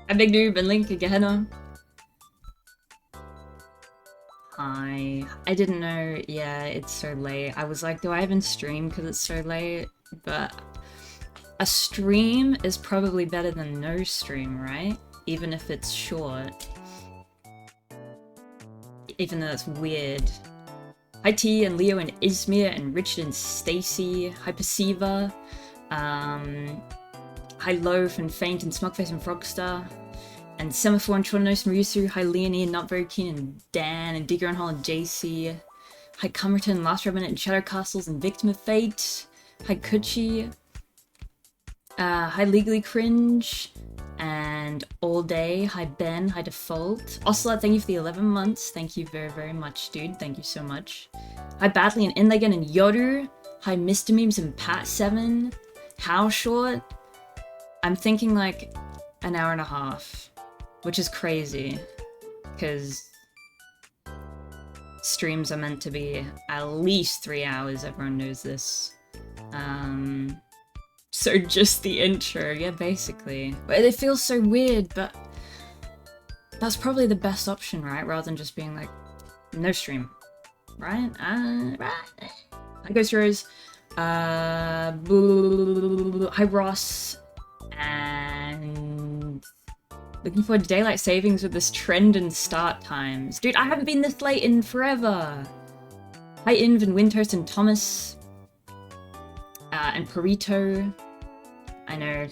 Hi, Big Noob and Link again. Hi. I didn't know, yeah, it's so late. I was like, do I even stream because it's so late? But a stream is probably better than no stream, right? Even if it's short. Even though it's weird. Hi T and Leo and Izmir and Richard and Stacy. Hi Perceiver. Hi Loaf and Faint and Smugface and Frogstar. And Semaphore and Tronos Marusu. Hi Leonie and Not Very Keen and Dan and Digger and Hall and JC. Hi Cumberton, Last Remnant and Shadow Castles and Victim of Fate. Hi Kuchi. Hi Legally Cringe. And All Day. Hi Ben. Hi Default. Ocelot, thank you for the 11 months. Thank you very, very much, dude. Thank you so much. Hi Badly and Inlegan and Yoru. Hi Mr. Memes and Pat7. How short? I'm thinking like an hour and a half. Which is crazy. Because streams are meant to be at least 3 hours. Everyone knows this. So just the intro, yeah, basically. But it feels so weird, but that's probably the best option, right? Rather than just being like, no stream, right? Right. Hi, Ghost Rose. Hi, Ross. And looking forward to daylight savings with this trend and start times. Dude, I haven't been this late in forever. Hi, Inv and Windhurst and Thomas. And Perito. I know.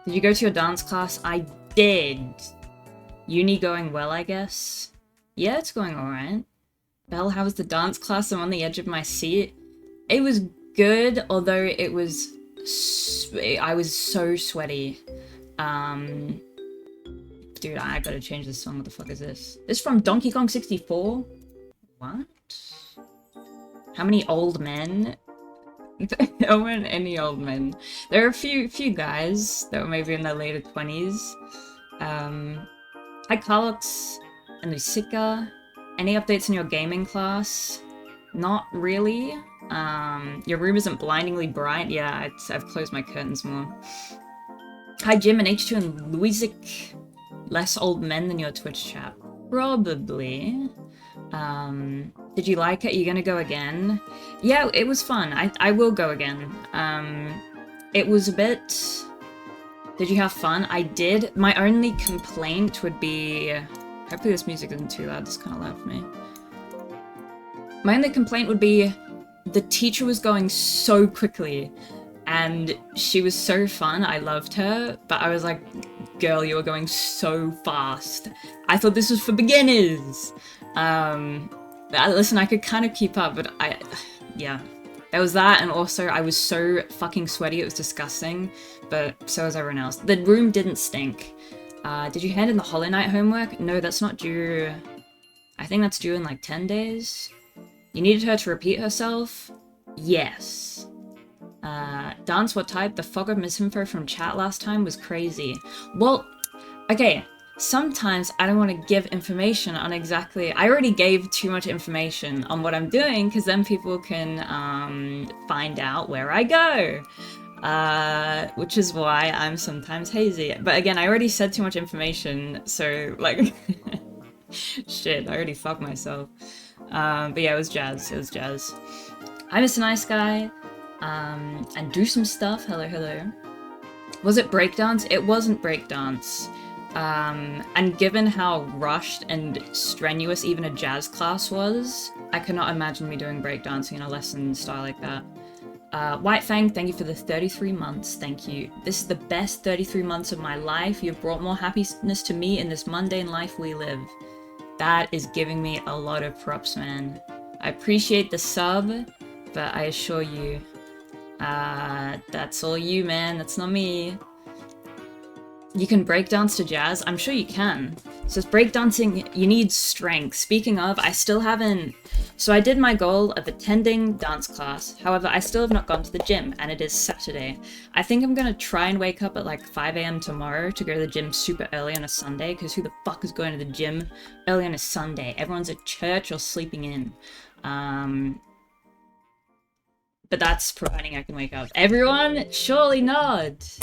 Did you go to your dance class? I did. Uni going well, I guess? Yeah, it's going alright. Belle, how was the dance class? I'm on the edge of my seat. It was good, although it was... I was so sweaty. Dude, I gotta change this song. What the fuck is this? This is from Donkey Kong 64? What? How many old men? There weren't any old men. There are a few guys that were maybe in their later 20s. Hi Carlox and Lucica. Any updates in your gaming class? Not really. Your room isn't blindingly bright. Yeah, I've closed my curtains more. Hi Jim and H2 and Luisic. Less old men than your Twitch chat. Probably. Did you like it? Are you gonna go again? Yeah, it was fun. I will go again. It was a bit... Did you have fun? I did. My only complaint would be... Hopefully this music isn't too loud. It's kind of loud for me. My only complaint would be the teacher was going so quickly and she was so fun. I loved her, but I was like, girl, you were going so fast. I thought this was for beginners. Listen, I could kind of keep up, but yeah. There was that, and also I was so fucking sweaty, it was disgusting, but so was everyone else. The room didn't stink. Did you hand in the Hollow Knight homework? No, that's not due... I think that's due in like 10 days. You needed her to repeat herself? Yes. Dance, what type? The fog of misinfo from chat last time was crazy. Well, okay, sometimes I don't want to give information on exactly... I already gave too much information on what I'm doing, because then people can find out where I go. Which is why I'm sometimes hazy. But again, I already said too much information, so, like... Shit, I already fucked myself. But yeah, it was jazz. It was jazz. Hi, Mr. Nice Guy. And do some stuff. Hello, hello. Was it breakdance? It wasn't breakdance. And given how rushed and strenuous even a jazz class was, I could not imagine me doing breakdancing in a lesson style like that. White Fang, thank you for the 33 months. Thank you. This is the best 33 months of my life. You've brought more happiness to me in this mundane life we live. That is giving me a lot of props, man. I appreciate the sub, but I assure you, that's all you, man. That's not me. You can breakdance to jazz? I'm sure you can. So it's breakdancing, you need strength. Speaking of, I still haven't... So I did my goal of attending dance class. However, I still have not gone to the gym, and it is Saturday. I think I'm gonna try and wake up at like 5 AM tomorrow to go to the gym super early on a Sunday, because who the fuck is going to the gym early on a Sunday? Everyone's at church or sleeping in. But that's providing I can wake up. Everyone, surely not!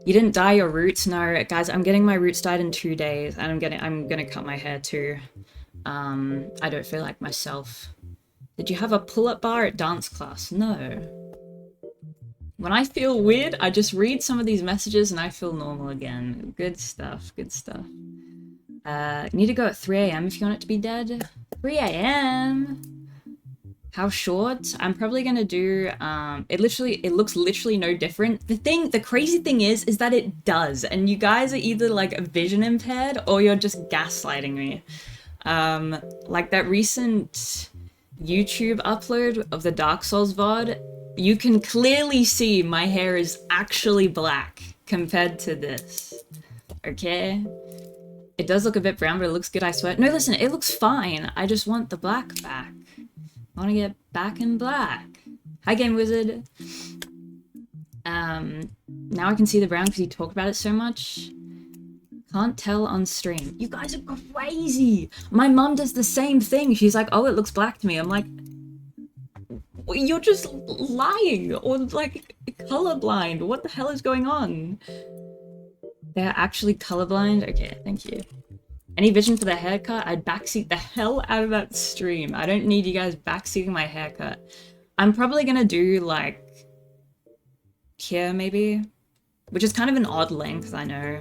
You didn't dye your roots? No, guys, I'm getting my roots dyed in 2 days, and I'm gonna cut my hair too. I don't feel like myself. Did you have a pull-up bar at dance class? No. When I feel weird, I just read some of these messages and I feel normal again. Good stuff, good stuff. You need to go at 3 a.m. if you want it to be dead. 3 a.m. How short? I'm probably gonna do, it looks literally no different. The crazy thing is that it does, and you guys are either like vision impaired or you're just gaslighting me. Like that recent YouTube upload of the Dark Souls VOD, you can clearly see my hair is actually black compared to this. Okay? It does look a bit brown, but it looks good, I swear. No, listen, it looks fine. I just want the black back. I want to get back in black. Hi, Game Wizard. Now I can see the brown because you talk about it so much. Can't tell on stream. You guys are crazy. My mum does the same thing. She's like, oh, it looks black to me. I'm like, well, you're just lying or like colorblind. What the hell is going on? They're actually colorblind? Okay, thank you. Any vision for the haircut? I'd backseat the hell out of that stream. I don't need you guys backseating my haircut. I'm probably gonna do like here maybe, which is kind of an odd length, I know,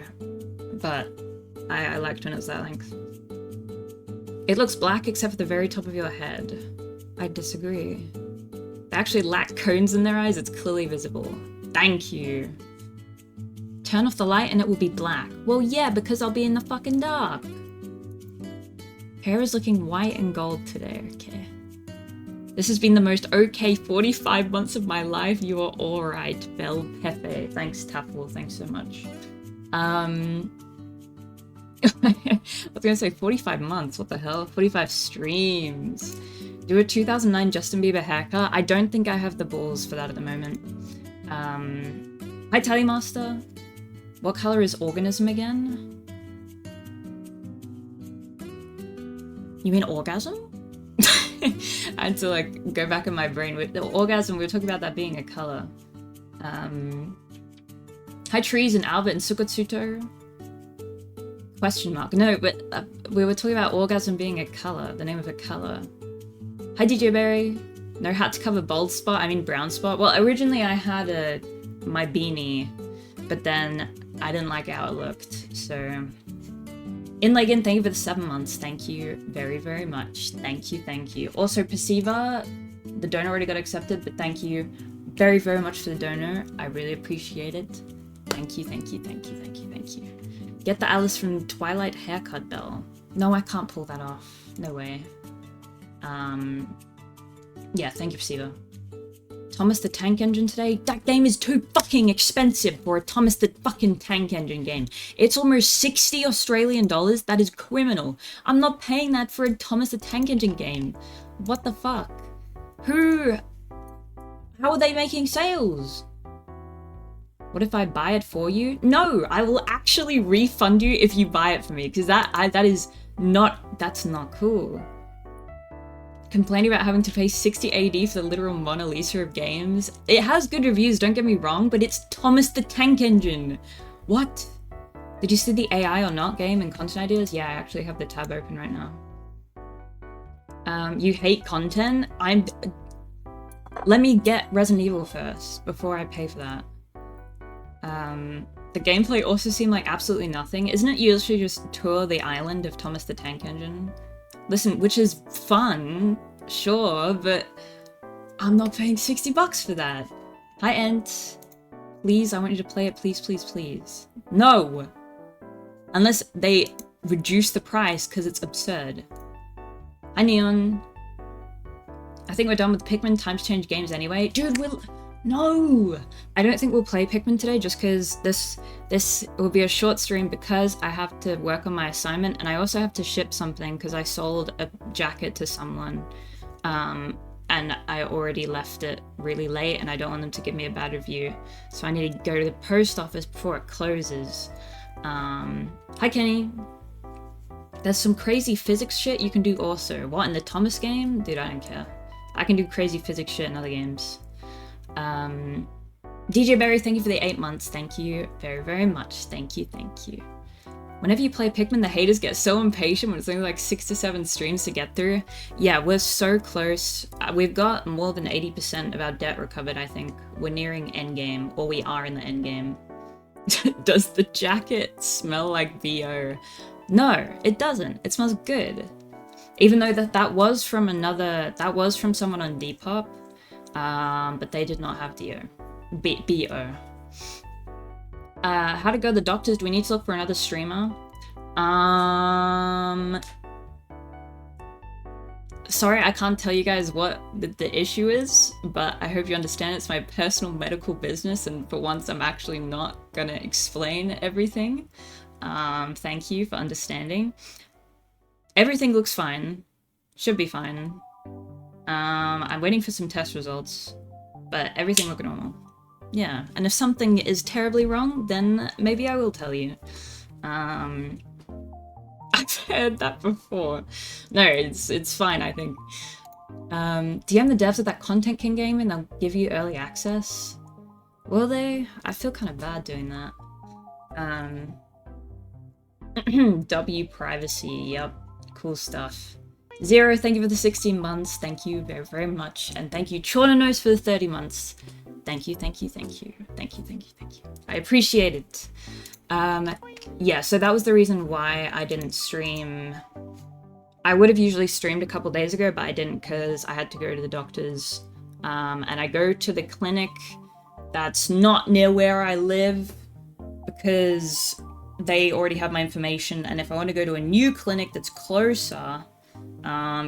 but I liked when it was that length. It looks black except for the very top of your head. I disagree. They actually lack cones in their eyes. It's clearly visible. Thank you. Turn off the light and it will be black. Well, yeah, because I'll be in the fucking dark. Hair is looking white and gold today. Okay. This has been the most okay 45 months of my life. You are alright, Belle Pepe. Thanks, Taffel. Thanks so much. I was gonna say 45 months. What the hell? 45 streams. Do a 2009 Justin Bieber haircut. I don't think I have the balls for that at the moment. Hi, Tallymaster. What color is organism again? You mean orgasm? I had to like go back in my brain with the orgasm. We were talking about that being a color. Hi, Trees and Albert and Sukatsuto. Question mark. No, but we were talking about orgasm being a color, the name of a color. Hi, DJ Berry. No hat to cover bald spot. I mean brown spot. Well, originally I had my beanie, but then I didn't like how it looked. So, Inlagan, thank you for the 7 months. Thank you very, very much. Thank you, thank you. Also, Perceiver, the donor already got accepted, but thank you very, very much for the donor. I really appreciate it. Thank you, thank you, thank you, thank you, thank you. Get the Alice from Twilight haircut bell. No, I can't pull that off. No way. Yeah, thank you, Perceiver. Thomas the Tank Engine today? That game is too fucking expensive for a Thomas the fucking Tank Engine game. It's almost 60 Australian dollars. That is criminal. I'm not paying that for a Thomas the Tank Engine game. What the fuck? How are they making sales? What if I buy it for you? No, I will actually refund you if you buy it for me, because that's not cool. Complaining about having to pay 60 AD for the literal Mona Lisa of games. It has good reviews, don't get me wrong, but it's Thomas the Tank Engine. What? Did you see the AI or not game and content ideas? Yeah, I actually have the tab open right now. You hate content? Let me get Resident Evil first before I pay for that. The gameplay also seemed like absolutely nothing. Isn't it usually just tour the island of Thomas the Tank Engine? Listen, which is fun, sure, but I'm not paying 60 bucks for that. Hi, Ent. Please, I want you to play it, please, please, please. No! Unless they reduce the price, because it's absurd. Hi, Neon. I think we're done with Pikmin. Time to change games anyway. Dude, no! I don't think we'll play Pikmin today, just because this will be a short stream because I have to work on my assignment, and I also have to ship something because I sold a jacket to someone, and I already left it really late, and I don't want them to give me a bad review, so I need to go to the post office before it closes. Hi, Kenny. There's some crazy physics shit you can do also. What, in the Thomas game? Dude, I don't care. I can do crazy physics shit in other games. DJ Berry, thank you for the 8 months. Thank you very, very much. Thank you, thank you. Whenever you play Pikmin, the haters get so impatient when it's only like 6 to 7 streams to get through. Yeah, we're so close. We've got more than 80% of our debt recovered, I think. We're nearing endgame, or we are in the endgame. Does the jacket smell like VO? No, it doesn't. It smells good. Even though that was from someone on Depop, but they did not have DO. BO. How to go to the doctors? Do we need to look for another streamer? Sorry, I can't tell you guys what the issue is, but I hope you understand it's my personal medical business, and for once I'm actually not gonna explain everything. Thank you for understanding. Everything looks fine. Should be fine. I'm waiting for some test results, but everything looks normal. Yeah, and if something is terribly wrong, then maybe I will tell you. I've heard that before. No, it's fine, I think. DM the devs of that Content King game and they'll give you early access. Will they? I feel kind of bad doing that. W privacy, yep. Cool stuff. Zero, thank you for the 16 months. Thank you very, very much. And thank you, Chornanos, for the 30 months. Thank you, thank you, thank you. Thank you, thank you, thank you. I appreciate it. Yeah, so that was the reason why I didn't stream. I would have usually streamed a couple days ago, but I didn't because I had to go to the doctor's. And I go to the clinic that's not near where I live because they already have my information. And if I want to go to a new clinic that's closer,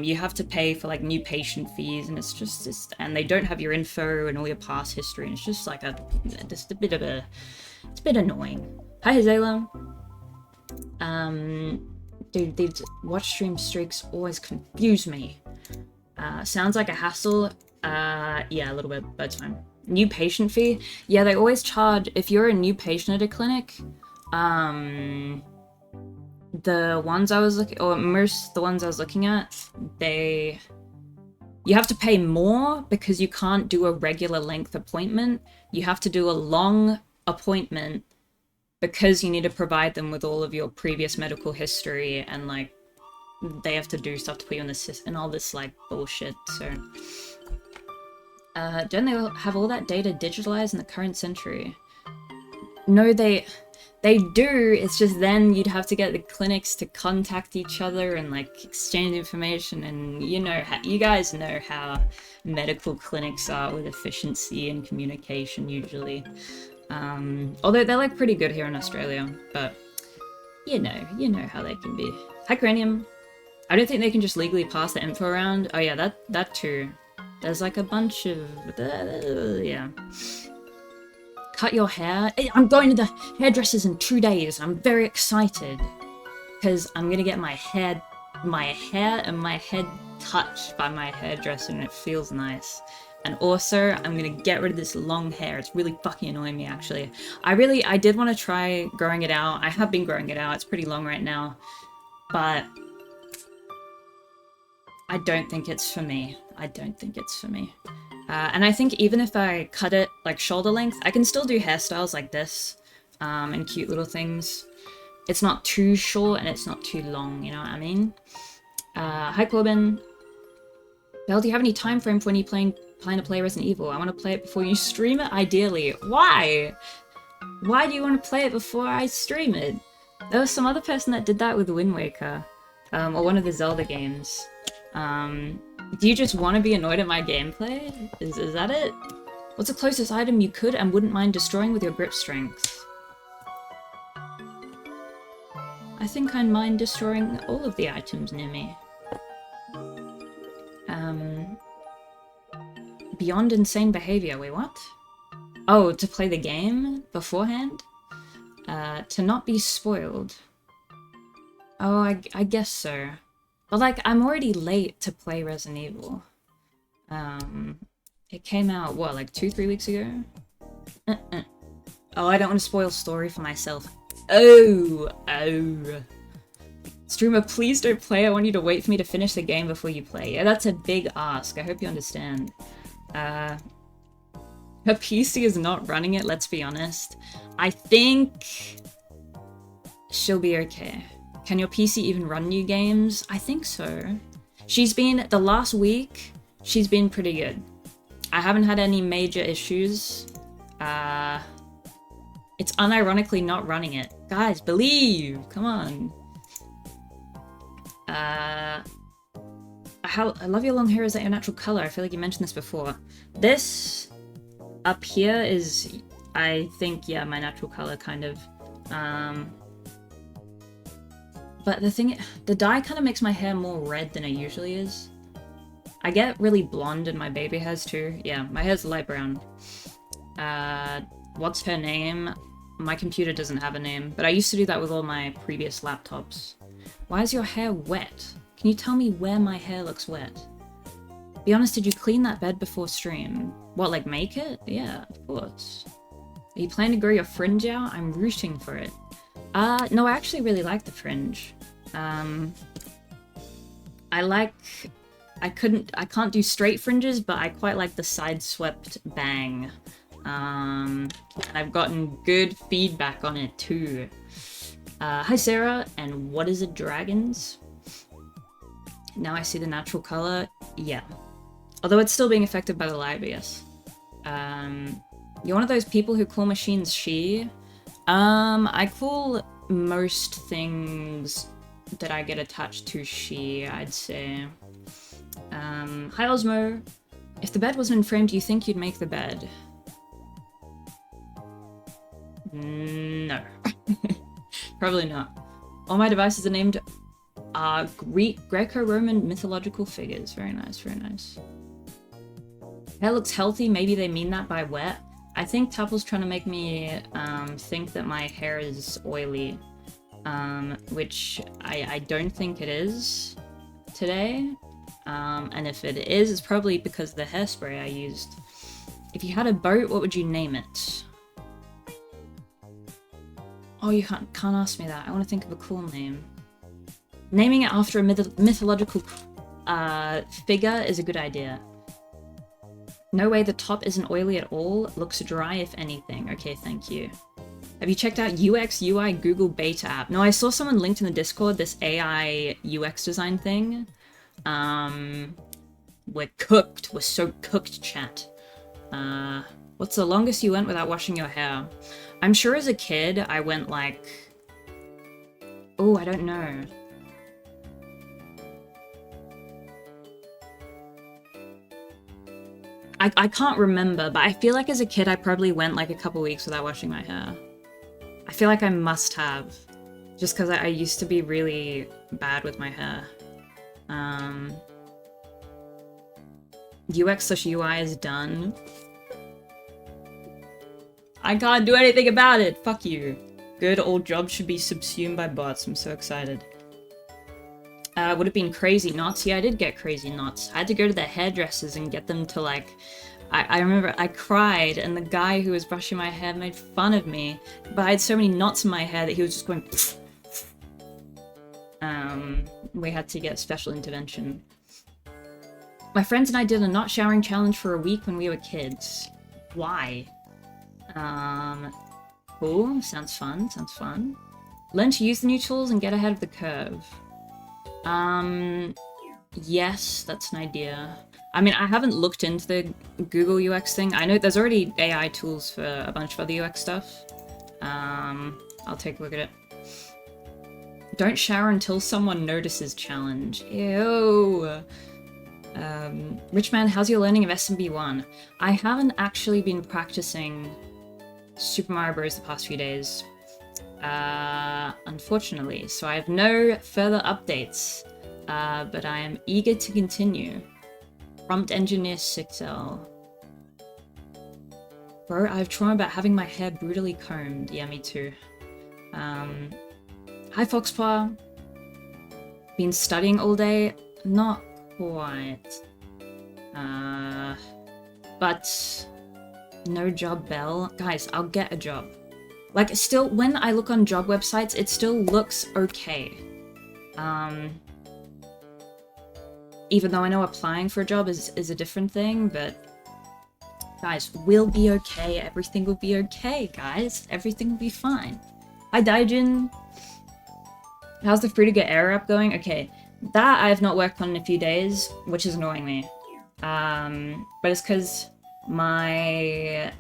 you have to pay for like new patient fees, and it's just and they don't have your info and all your past history, and it's just like it's a bit annoying. Hi Hazela. Dude, these watch stream streaks always confuse me. Sounds like a hassle. Yeah, a little bit, but it's fine. New patient fee? Yeah, they always charge if you're a new patient at a clinic. The ones I was looking, or most the ones I was looking at, you have to pay more because you can't do a regular length appointment. You have to do a long appointment because you need to provide them with all of your previous medical history, and like they have to do stuff to put you on the system and all this like bullshit. So don't they have all that data digitalized in the current century? No, they do. It's just then you'd have to get the clinics to contact each other and like exchange information, and you know you guys know how medical clinics are with efficiency and communication usually. Although they're like pretty good here in Australia, but you know how they can be. Hi Cranium. I don't think they can just legally pass the info around. Oh yeah, that too. There's like a bunch of yeah. Cut your hair. I'm going to the hairdressers in 2 days. I'm very excited because I'm gonna get my hair and my head touched by my hairdresser, and it feels nice. And also, I'm gonna get rid of this long hair. It's really fucking annoying me, actually. I did want to try growing it out. I have been growing it out. It's pretty long right now, but I don't think it's for me. I don't think it's for me. And I think even if I cut it like shoulder length, I can still do hairstyles like this, and cute little things. It's not too short and it's not too long, you know what I mean? Hi Corbin. Belle, do you have any time frame for when you plan to play Resident Evil? I want to play it before you stream it, ideally. Why? Why do you want to play it before I stream it? There was some other person that did that with Wind Waker, or one of the Zelda games. Do you just want to be annoyed at my gameplay? Is that it? What's the closest item you could and wouldn't mind destroying with your grip strength? I think I'd mind destroying all of the items near me. Beyond insane behavior. Wait, what? Oh, to play the game beforehand? To not be spoiled. Oh, I guess so. But like, I'm already late to play Resident Evil. It came out, what, like 2-3 weeks ago? Oh, I don't want to spoil story for myself. Oh. Streamer, please don't play. I want you to wait for me to finish the game before you play. Yeah, that's a big ask. I hope you understand. Her PC is not running it, let's be honest. I think she'll be okay. Can your PC even run new games? I think so. She's been, the last week, she's been pretty good. I haven't had any major issues. It's unironically not running it. Guys, believe! Come on. I love your long hair. Is that your natural color? I feel like you mentioned this before. This up here is, I think, yeah, my natural color, kind of. But the dye kind of makes my hair more red than it usually is. I get really blonde and my baby hairs too. Yeah, my hair's light brown. What's her name? My computer doesn't have a name, but I used to do that with all my previous laptops. Why is your hair wet? Can you tell me where my hair looks wet? Be honest, did you clean that bed before stream? What, like make it? Yeah, of course. Are you planning to grow your fringe out? I'm rooting for it. No, I actually really like the fringe. I can't do straight fringes, but I quite like the side swept bang. And I've gotten good feedback on it too. Hi Sarah, and what is it, dragons? Now I see the natural color. Yeah. Although it's still being affected by the light, but yes. You're one of those people who call machines she? I call most things that I get attached to she, I'd say. Hi Osmo. If the bed wasn't in frame, do you think you'd make the bed? No. Probably not. All my devices are named Greco-Roman mythological figures. Very nice, very nice. Hair looks healthy. Maybe they mean that by wet. I think Tupple's trying to make me think that my hair is oily, which I don't think it is today. And if it is, it's probably because of the hairspray I used. If you had a boat, what would you name it? Oh, you can't ask me that. I want to think of a cool name. Naming it after a mythological figure is a good idea. No way the top isn't oily at all. Looks dry if anything. Okay, thank you. Have you checked out UX UI Google Beta app? No, I saw someone linked in the Discord, this AI UX design thing. We're cooked. We're so cooked, chat. What's the longest you went without washing your hair? I'm sure as a kid I went like... Oh, I don't know. I can't remember, but I feel like as a kid I probably went like a couple weeks without washing my hair. I feel like I must have. Just because I used to be really bad with my hair. UX/UI is done. I can't do anything about it! Fuck you. Good, all jobs should be subsumed by bots. I'm so excited. Would have been crazy knots. Yeah, I did get crazy knots. I had to go to the hairdressers and get them to like... I remember I cried and the guy who was brushing my hair made fun of me. But I had so many knots in my hair that he was just going... We had to get special intervention. My friends and I did a not showering challenge for a week when we were kids. Why? Cool. Sounds fun. Sounds fun. Learn to use the new tools and get ahead of the curve. Yes, that's an idea. I mean, I haven't looked into the Google UX thing. I know there's already AI tools for a bunch of other UX stuff. I'll take a look at it. Don't shower until someone notices challenge. Ew. Richman, how's your learning of SMB1? I haven't actually been practicing Super Mario Bros. The past few days. Unfortunately, so I have no further updates, but I am eager to continue. Prompt Engineer 6L. Bro, I have trauma about having my hair brutally combed. Yeah, me too. Hi Foxpaw. Been studying all day? Not quite. But no job bell. Guys, I'll get a job. Like, still, when I look on job websites, it still looks okay. Even though I know applying for a job is a different thing, but Guys, we'll be okay. Everything will be okay, guys. Everything will be fine. Hi, Daijin. How's the free-to-get error app going? Okay, that I have not worked on in a few days, which is annoying me. But it's because my...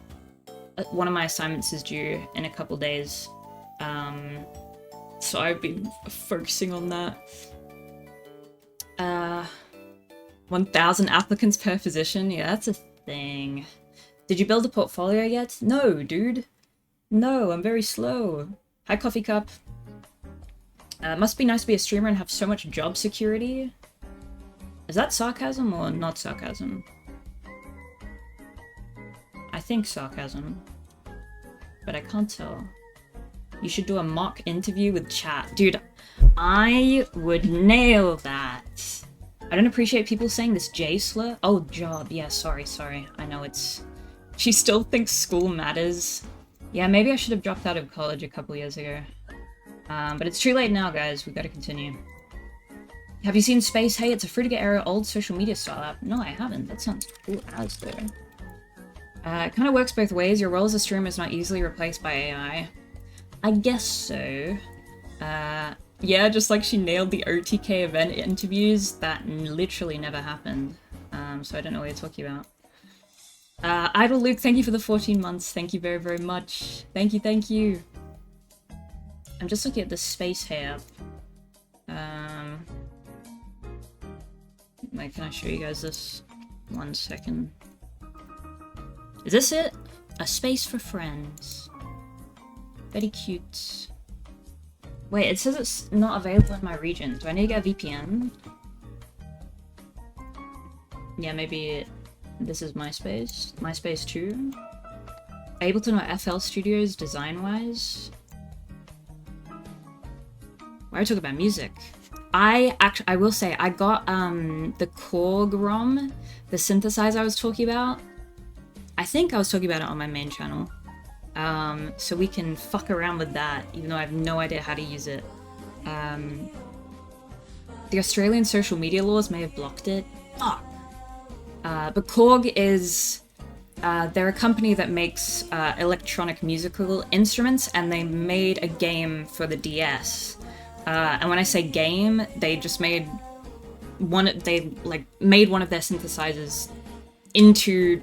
one of my assignments is due in a couple days. So I've been focusing on that. 1,000 applicants per position? Yeah, that's a thing. Did you build a portfolio yet? No, dude. No, I'm very slow. Hi, Coffee Cup. Must be nice to be a streamer and have so much job security. Is that sarcasm or not sarcasm? I think sarcasm. But I can't tell. You should do a mock interview with chat. Dude, I would nail that. I don't appreciate people saying this J slur. Oh, job. Yeah, sorry. I know it's... She still thinks school matters. Yeah, maybe I should have dropped out of college a couple years ago. But it's too late now, guys. We've got to continue. Have you seen Space? Hey, it's a free-to-get era old social media style app. No, I haven't. That sounds cool as though. It kind of works both ways. Your role as a streamer is not easily replaced by AI. I guess so. Yeah, just like she nailed the OTK event interviews, that literally never happened. So I don't know what you're talking about. Idle Luke, thank you for the 14 months. Thank you very, very much. Thank you. I'm just looking at the space here. Wait, can I show you guys this? 1 second. Is this it? A space for friends. Very cute. Wait, it says it's not available in my region. Do I need to get a VPN? Yeah, maybe this is MySpace. MySpace 2. Able to know FL Studios design-wise? Why are we talking about music? I will say, I got the Korg ROM, the synthesizer I was talking about. I think I was talking about it on my main channel. So we can fuck around with that, even though I have no idea how to use it. The Australian social media laws may have blocked it. Fuck. But Korg is... they're a company that makes electronic musical instruments, and they made a game for the DS. And when I say game, they just made made one of their synthesizers into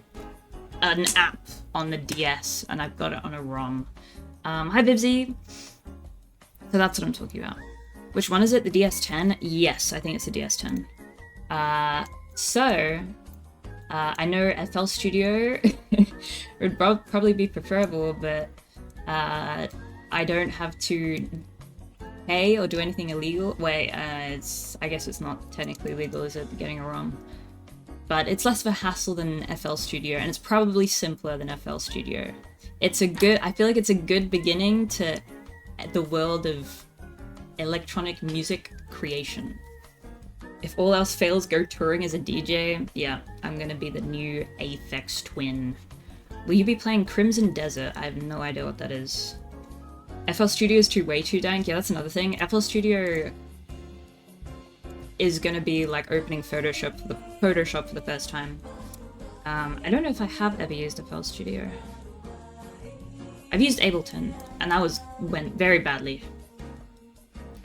an app on the DS, and I've got it on a ROM. Hi Bibsy! So that's what I'm talking about. Which one is it? The DS10? Yes, I think it's the DS10. I know FL Studio would probably be preferable, but I don't have to pay or do anything illegal. Wait, I guess it's not technically legal, is it, getting a ROM? But it's less of a hassle than FL Studio, and it's probably simpler than FL Studio. I feel like it's a good beginning to the world of electronic music creation. If all else fails, go touring as a DJ. Yeah, I'm gonna be the new Aphex Twin. Will you be playing Crimson Desert? I have no idea what that is. FL Studio is way too dank. Yeah, that's another thing. FL Studio is gonna be like opening Photoshop for the first time. I don't know if I have ever used FL Studio. I've used Ableton, and that went very badly.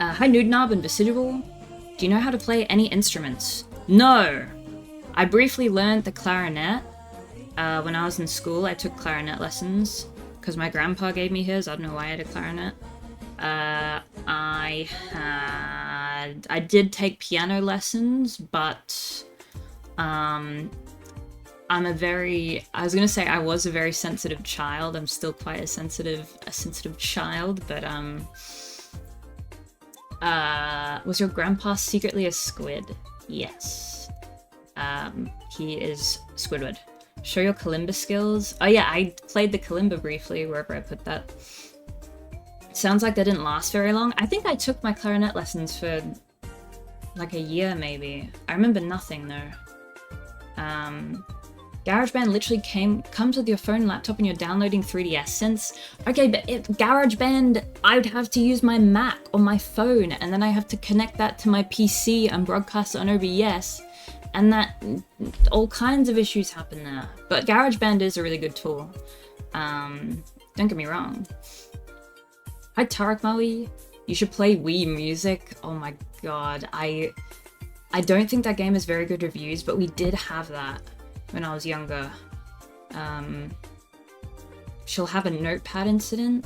Hi Nudnab and Vesidual. Do you know how to play any instruments? No! I briefly learned the clarinet. When I was in school, I took clarinet lessons, because my grandpa gave me his. I don't know why I had a clarinet. I did take piano lessons, but I was a very sensitive child. I'm still quite a sensitive child, but was your grandpa secretly a squid? Yes. He is Squidward. Show your kalimba skills. Oh yeah, I played the kalimba briefly, wherever I put that. Sounds like that didn't last very long. I think I took my clarinet lessons for like a year, maybe. I remember nothing, though. GarageBand literally comes with your phone and laptop and you're downloading 3DS synths. Okay, but GarageBand, I would have to use my Mac or my phone, and then I have to connect that to my PC and broadcast it on OBS. And that all kinds of issues happen there. But GarageBand is a really good tool. Don't get me wrong. Hi Tarek Maui. You should play Wii Music. Oh my god. I don't think that game has very good reviews, but we did have that when I was younger. She'll have a notepad incident?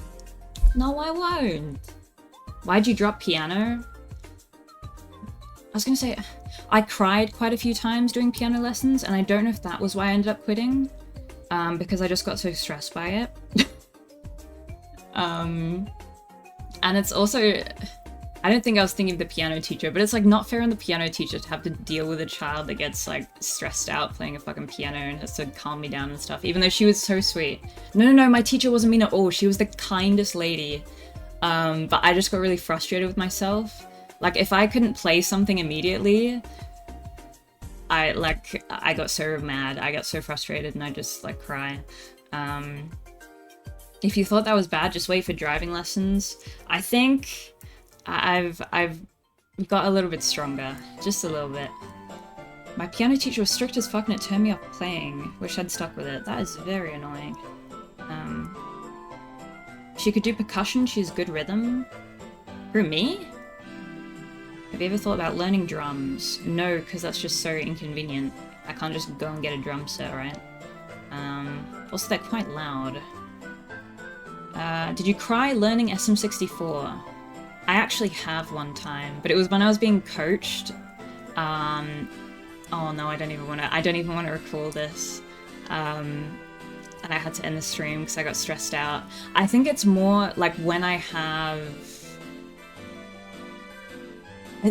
No, I won't. Why'd you drop piano? I was gonna say, I cried quite a few times doing piano lessons, and I don't know if that was why I ended up quitting, because I just got so stressed by it. And it's also, I don't think I was thinking of the piano teacher, but it's like not fair on the piano teacher to have to deal with a child that gets like stressed out playing a fucking piano and has to calm me down and stuff, even though she was so sweet. No, my teacher wasn't mean at all. She was the kindest lady. But I just got really frustrated with myself. Like, if I couldn't play something immediately, I got so mad, I got so frustrated, and I just, like, cry. If you thought that was bad, just wait for driving lessons. I think I've got a little bit stronger, just a little bit. My piano teacher was strict as fuck and it turned me off playing. Wish I'd stuck with it. That is very annoying. She could do percussion, she has good rhythm. Who, me? Have you ever thought about learning drums? No, because that's just so inconvenient. I can't just go and get a drum set, right? Also, they're quite loud. Did you cry learning SM64? I actually have one time, but it was when I was being coached. Oh no, I don't even want to recall this. And I had to end the stream because I got stressed out. I think it's more like when I have...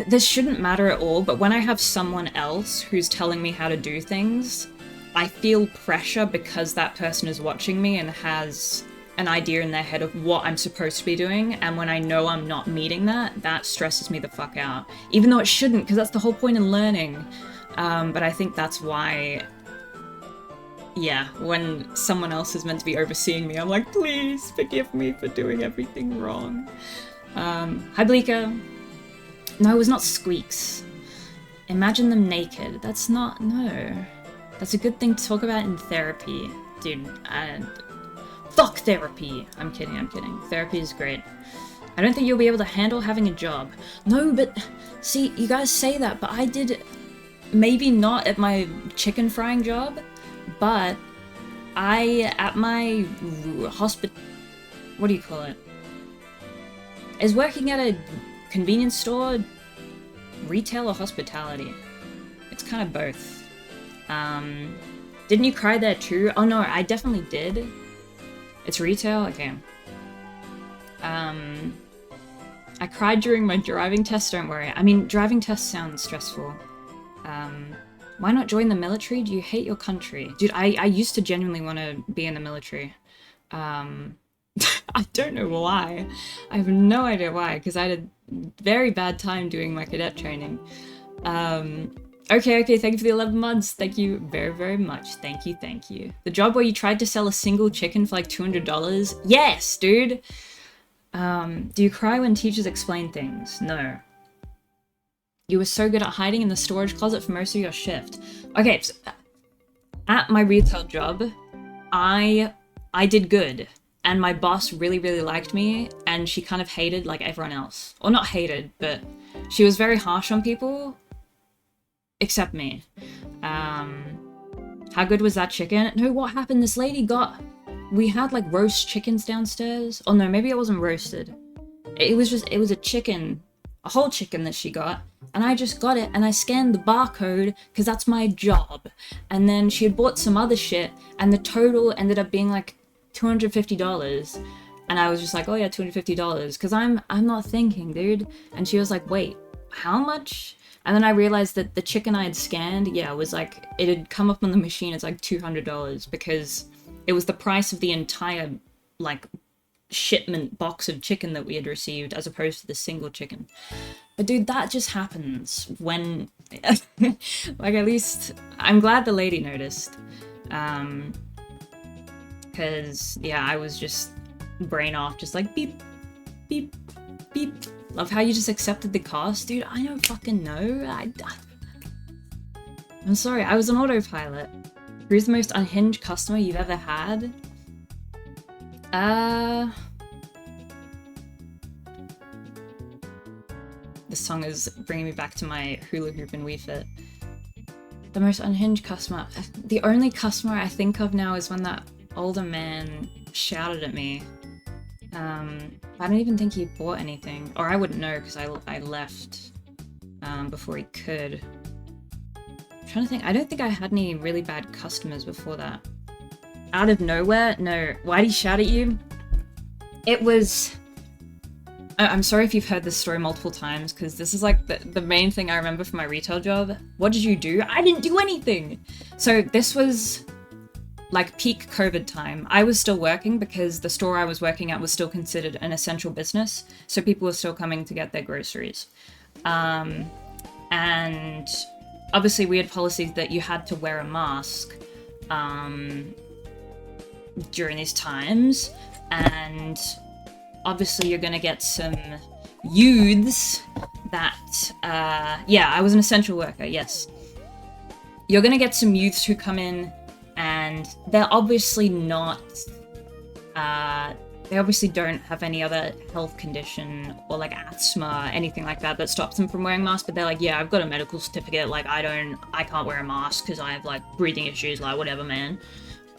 This shouldn't matter at all, but when I have someone else who's telling me how to do things, I feel pressure because that person is watching me and has an idea in their head of what I'm supposed to be doing, and when I know I'm not meeting that, that stresses me the fuck out. Even though it shouldn't, because that's the whole point in learning. But I think that's why... Yeah, when someone else is meant to be overseeing me, I'm like, please forgive me for doing everything wrong. Hi Bleeker. No, it was not squeaks. Imagine them naked. That's not... No. That's a good thing to talk about in therapy. Dude, fuck therapy! I'm kidding. Therapy is great. I don't think you'll be able to handle having a job. No, but... See, you guys say that, but I did... Maybe not at my chicken frying job, but at my what do you call it? Is working at a convenience store retail or hospitality? It's kind of both. Didn't you cry there too? Oh no, I definitely did. It's retail? Okay. I cried during my driving test, don't worry. I mean, driving tests sound stressful. Why not join the military? Do you hate your country? Dude, I used to genuinely want to be in the military. I don't know why. I have no idea why, because I had a very bad time doing my cadet training. Okay, thank you for the 11 months. Thank you very, very much. Thank you. The job where you tried to sell a single chicken for like $200? Yes, dude! Do you cry when teachers explain things? No. You were so good at hiding in the storage closet for most of your shift. Okay, so at my retail job, I did good. And my boss really, really liked me, and she kind of hated like everyone else. Or not hated, but she was very harsh on people, except me. How good was that chicken? No, what happened? This lady got... We had like roast chickens downstairs. Oh no, maybe it wasn't roasted. It was a chicken, a whole chicken that she got. And I just got it and I scanned the barcode because that's my job. And then she had bought some other shit and the total ended up being like $250. And I was just like, oh yeah, $250. Because I'm not thinking, dude. And she was like, wait, how much? And then I realized that the chicken I had scanned, yeah, was like, it had come up on the machine as like $200 because it was the price of the entire, like, shipment box of chicken that we had received as opposed to the single chicken. But dude, that just happens when, like, at least, I'm glad the lady noticed. Because, yeah, I was just brain off, just like, beep, beep, beep. Love how you just accepted the cost, dude. I don't fucking know. I'm sorry, I was on autopilot. Who's the most unhinged customer you've ever had? This song is bringing me back to my hula hoop and Wii Fit. The most unhinged customer. The only customer I think of now is when that older man shouted at me. I don't even think he bought anything. Or I wouldn't know because I left before he could. I'm trying to think. I don't think I had any really bad customers before that. Out of nowhere? No. Why'd he shout at you? It was... I'm sorry if you've heard this story multiple times, because this is like the main thing I remember from my retail job. What did you do? I didn't do anything! So this was like peak COVID time. I was still working because the store I was working at was still considered an essential business, so people were still coming to get their groceries. And obviously we had policies that you had to wear a mask during these times, and obviously you're gonna get some youths that, yeah, I was an essential worker, yes. You're gonna get some youths who come in and they're obviously not, they obviously don't have any other health condition or like asthma, anything like that stops them from wearing masks, but they're like, yeah, I've got a medical certificate, like I can't wear a mask because I have like breathing issues, like whatever, man.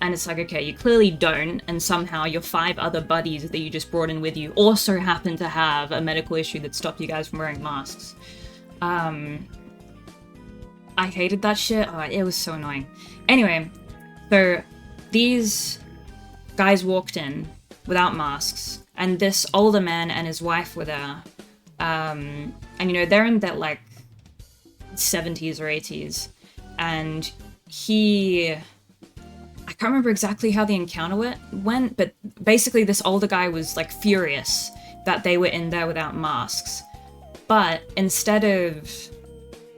And it's like, okay, you clearly don't, and somehow your 5 other buddies that you just brought in with you also happen to have a medical issue that stopped you guys from wearing masks. I hated that shit. Oh, it was so annoying. Anyway, so these guys walked in without masks, and this older man and his wife were there. And you know, they're in their like 70s or 80s, and I can't remember exactly how the encounter went, but basically this older guy was like furious that they were in there without masks. But instead of,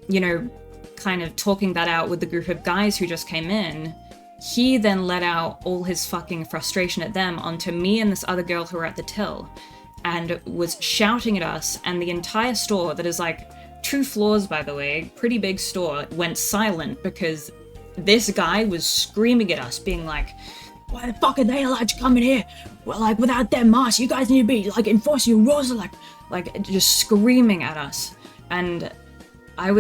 you know, kind of talking that out with the group of guys who just came in, he then let out all his fucking frustration at them onto me and this other girl who were at the till, and was shouting at us, and the entire store, that is like 2 floors by the way, pretty big store, went silent because this guy was screaming at us, being like, why the fuck are they allowed to come in here? Well, like, without their masks, you guys need to be, like, enforcing your rules, like, just screaming at us. And I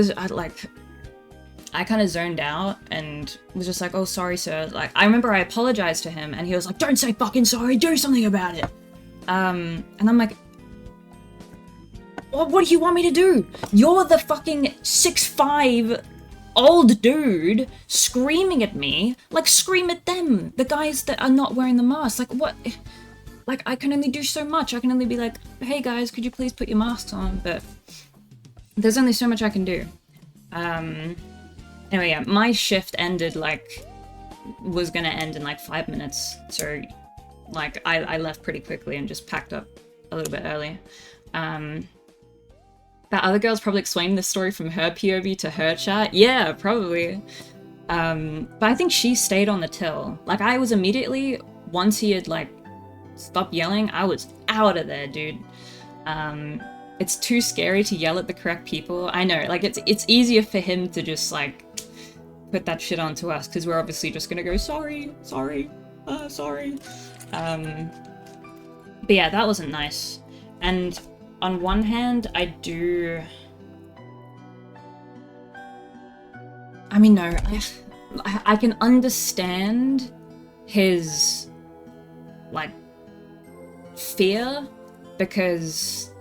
kind of zoned out and was just like, oh, sorry, sir. Like, I remember I apologized to him, and he was like, don't say fucking sorry, do something about it. And I'm like, what do you want me to do? You're the fucking 6'5" old dude screaming at me. Like, scream at them, the guys that are not wearing the mask. Like, what? Like, I can only do so much. I can only be like, hey guys, could you please put your masks on? But there's only so much I can do. Anyway, yeah, my shift ended, like, was gonna end in like 5 minutes, so like I left pretty quickly and just packed up a little bit early. That other girl's probably explaining this story from her POV to her chat. Yeah, probably. But I think she stayed on the till. Like, I was immediately, once he had, like, stopped yelling, I was out of there, dude. It's too scary to yell at the correct people. I know, like, it's easier for him to just, like, put that shit onto us, because we're obviously just gonna go, sorry. But yeah, that wasn't nice. And on one hand, I mean, no, I can understand his, like, fear, because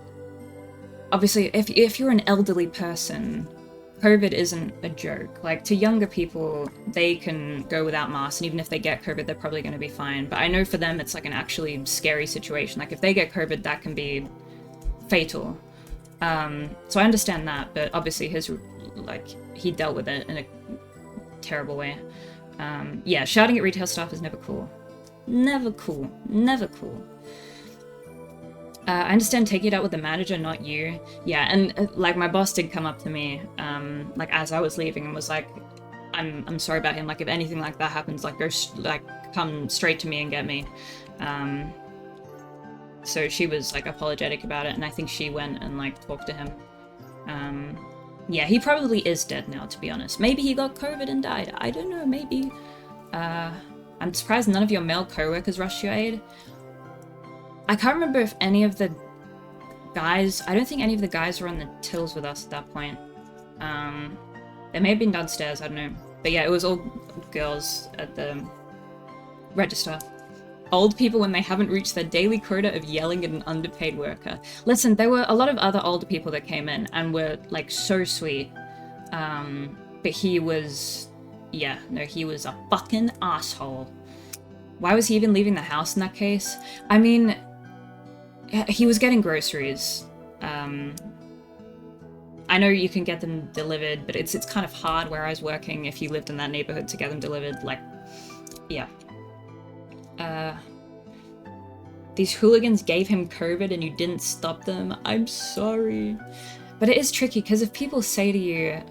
obviously if you're an elderly person, COVID isn't a joke. Like, to younger people, they can go without masks, and even if they get COVID, they're probably going to be fine. But I know for them, it's like an actually scary situation. Like, if they get COVID, that can be fatal. So I understand that, but obviously he dealt with it in a terrible way. Yeah, shouting at retail staff is never cool. Never cool. I understand taking it out with the manager, not you. Yeah, and like, my boss did come up to me, like, as I was leaving, and was like, I'm sorry about him. Like, if anything like that happens, like, come straight to me and get me. So she was, like, apologetic about it, and I think she went and, like, talked to him. Yeah, he probably is dead now, to be honest. Maybe he got COVID and died. I don't know, maybe. I'm surprised none of your male co-workers rushed your aid. I can't remember if any of the guys... I don't think any of the guys were on the tills with us at that point. They may have been downstairs, I don't know. But yeah, it was all girls at the register. Old people when they haven't reached their daily quota of yelling at an underpaid worker. Listen, there were a lot of other older people that came in and were, like, so sweet. But he was... Yeah, no, he was a fucking asshole. Why was he even leaving the house in that case? I mean, he was getting groceries. I know you can get them delivered, but it's kind of hard where I was working if you lived in that neighborhood to get them delivered. Like, yeah. These hooligans gave him COVID and you didn't stop them. I'm sorry. But it is tricky, because if people say to you...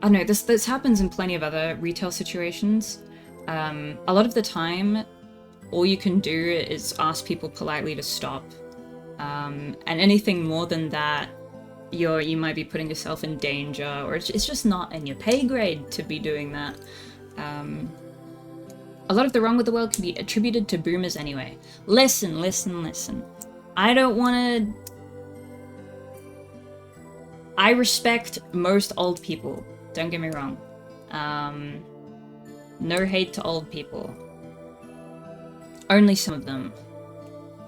I don't know, this happens in plenty of other retail situations. A lot of the time, all you can do is ask people politely to stop. And anything more than that, you might be putting yourself in danger, or it's just not in your pay grade to be doing that. A lot of the wrong with the world can be attributed to boomers anyway. Listen. I don't want to... I respect most old people, don't get me wrong. No hate to old people. Only some of them.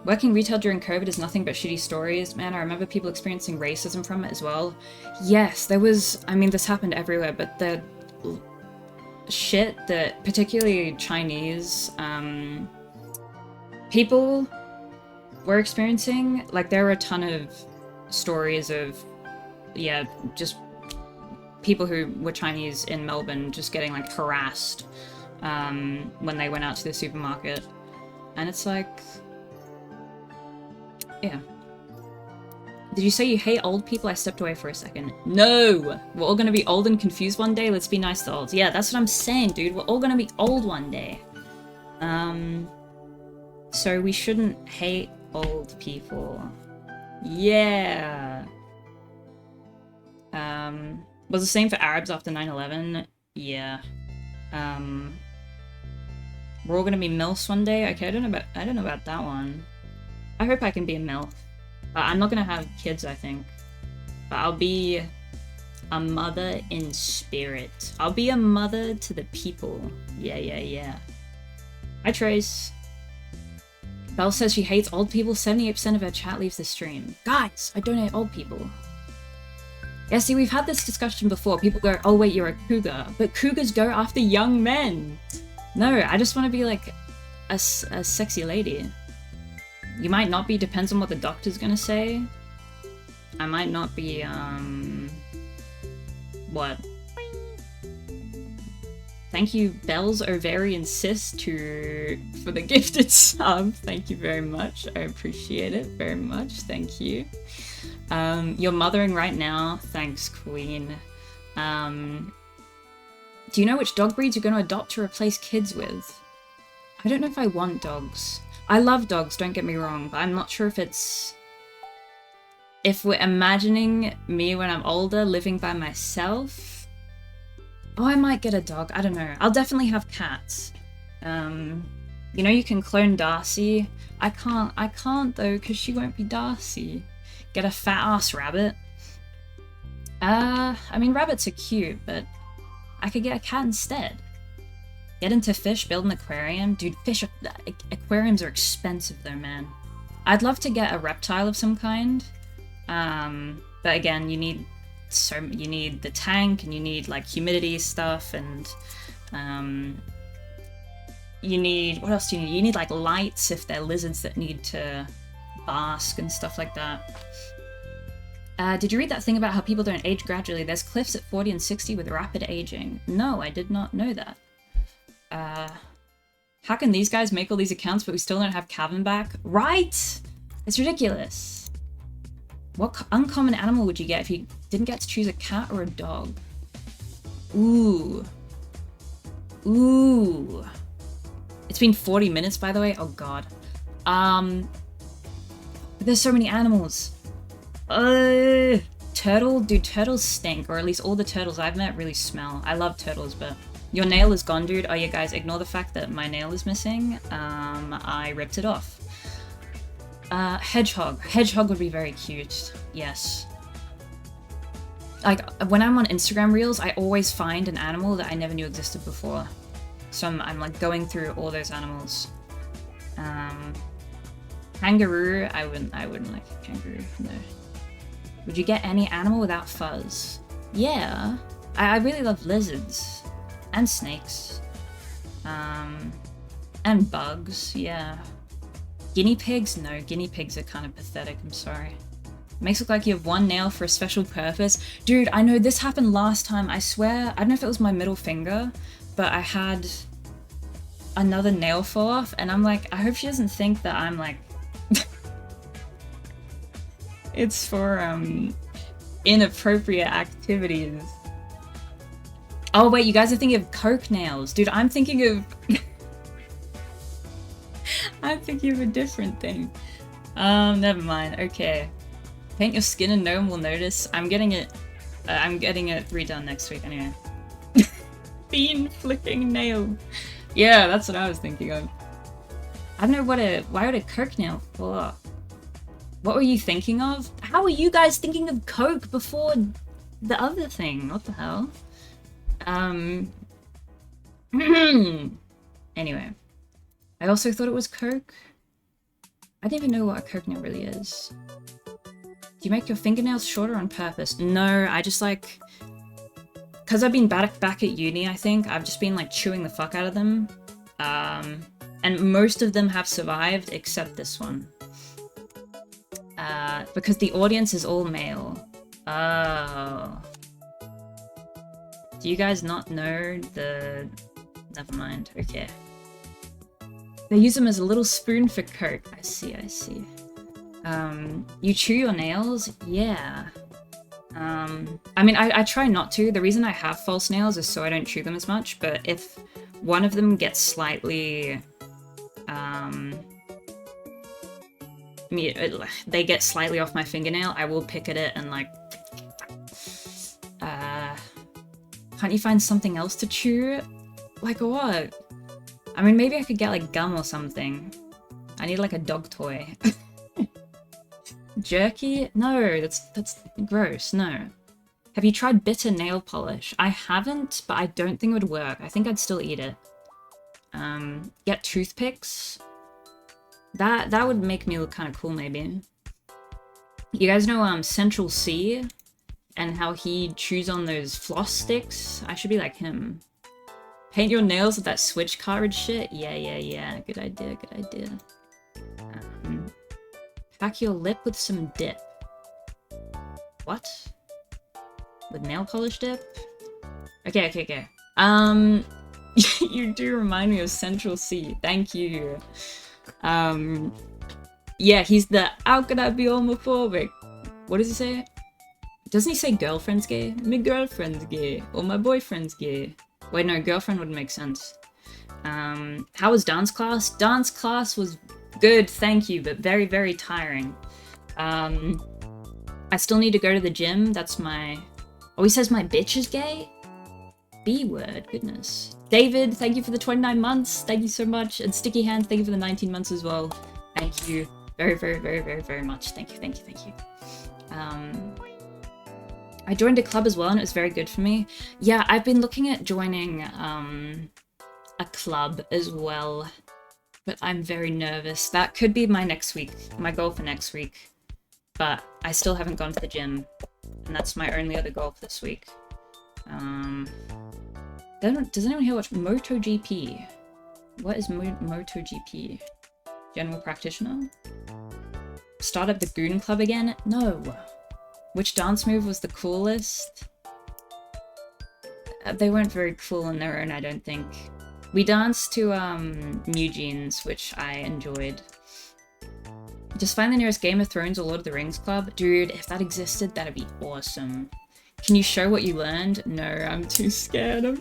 Working retail during COVID is nothing but shitty stories. Man, I remember people experiencing racism from it as well. Yes, there was... I mean, this happened everywhere, but the shit that particularly Chinese people were experiencing, like, there were a ton of stories of, yeah, just people who were Chinese in Melbourne just getting, like, harassed when they went out to the supermarket. And it's like... Yeah. Did you say you hate old people? I stepped away for a second. No! We're all gonna be old and confused one day. Let's be nice to olds. Yeah, that's what I'm saying, dude. We're all gonna be old one day. So we shouldn't hate old people. Yeah. Was the same for Arabs after 9/11? Yeah. We're all gonna be MILFs one day? Okay, I don't know about that one. I hope I can be a MILF. I'm not gonna have kids, I think. But I'll be a mother in spirit. I'll be a mother to the people. Yeah. Hi, Trace. Belle says she hates old people. 78% of her chat leaves the stream. Guys, I don't hate old people. Yeah, see, we've had this discussion before. People go, oh wait, you're a cougar. But cougars go after young men. No, I just want to be like a sexy lady. You might not be, depends on what the doctor's gonna say. I might not be, what? Thank you, Belle's Ovarian Cyst, for the gifted sub. Thank you very much. I appreciate it very much. Thank you. You're mothering right now. Thanks, Queen. Do you know which dog breeds you're going to adopt to replace kids with? I don't know if I want dogs. I love dogs, don't get me wrong, but I'm not sure if it's... If we're imagining me when I'm older, living by myself... Oh, I might get a dog, I don't know. I'll definitely have cats. You know, you can clone Darcy. I can't though, because she won't be Darcy. Get a fat-ass rabbit. I mean, rabbits are cute, but I could get a cat instead. Get into fish, build an aquarium. Dude, aquariums are expensive though, man. I'd love to get a reptile of some kind. But again, you need the tank, and you need like humidity stuff, and you need, what else do you need? You need like lights if they're lizards that need to bask and stuff like that. Did you read that thing about how people don't age gradually? There's cliffs at 40 and 60 with rapid aging. No, I did not know that. How can these guys make all these accounts but we still don't have Kevin back? Right! It's ridiculous. What uncommon animal would you get if you didn't get to choose a cat or a dog? Ooh. It's been 40 minutes, by the way. Oh god. There's so many animals. Turtle? Dude, turtles stink, or at least all the turtles I've met really smell. I love turtles, but... Your nail is gone, dude. Oh yeah, guys, ignore the fact that my nail is missing. I ripped it off. Hedgehog. Hedgehog would be very cute. Yes. Like, when I'm on Instagram Reels, I always find an animal that I never knew existed before. So I'm like going through all those animals. Kangaroo. I wouldn't like a kangaroo, no. Would you get any animal without fuzz? Yeah. I really love lizards. And snakes. And bugs, yeah. Guinea pigs? No, guinea pigs are kind of pathetic, I'm sorry. Makes it look like you have one nail for a special purpose. Dude, I know this happened last time, I swear. I don't know if it was my middle finger, but I had another nail fall off, and I'm like, I hope she doesn't think that I'm like... It's for, inappropriate activities. Oh wait, you guys are thinking of Coke nails. Dude, I'm thinking of... I'm thinking of a different thing. Never mind, okay. Paint your skin and no one will notice. I'm getting it redone next week anyway. Bean flicking nail. Yeah, that's what I was thinking of. I don't know why would a Coke nail fall off? What were you thinking of? How were you guys thinking of Coke before the other thing? What the hell? Anyway. I also thought it was Coke. I didn't even know what a Coke nail really is. Do you make your fingernails shorter on purpose? No, I just like... Because I've been back at uni, I think, I've just been like chewing the fuck out of them. And most of them have survived, except this one. Because the audience is all male. Oh. Do you guys not know the... Never mind, okay. They use them as a little spoon for Coke. I see, I see. You chew your nails? Yeah. I mean, I try not to. The reason I have false nails is so I don't chew them as much, but if one of them gets slightly... they get slightly off my fingernail, I will pick at it and like... Can't you find something else to chew? Like what? I mean, maybe I could get like gum or something. I need like a dog toy. Jerky? No, that's gross, no. Have you tried bitter nail polish? I haven't, but I don't think it would work. I think I'd still eat it. Get toothpicks? That would make me look kind of cool, maybe. You guys know Central C? And how he chews on those floss sticks? I should be like him. Paint your nails with that Switch cartridge shit? Yeah. Good idea, good idea. Pack your lip with some dip. What? With nail polish dip? Okay. You do remind me of Central C. Thank you. Yeah, he's the how could I be homophobic? What does he say? Doesn't he say girlfriend's gay? My girlfriend's gay. Or my boyfriend's gay. Wait, no, girlfriend would make sense. How was dance class? Dance class was good, thank you, but very, very tiring. I still need to go to the gym. That's my... Oh, he says my bitch is gay? B-word, goodness. David, thank you for the 29 months. Thank you so much. And Sticky Hand, thank you for the 19 months as well. Thank you very, very, very, very, very much. Thank you. I joined a club as well and it was very good for me. Yeah, I've been looking at joining a club as well, but I'm very nervous. That could be my goal for next week. But I still haven't gone to the gym, and that's my only other goal for this week. Does anyone here watch MotoGP? What is MotoGP? General practitioner? Start up the Goon Club again? No. Which dance move was the coolest? They weren't very cool on their own, I don't think. We danced to New Jeans, which I enjoyed. Just find the nearest Game of Thrones or Lord of the Rings club. Dude, if that existed, that'd be awesome. Can you show what you learned? No, I'm too scared.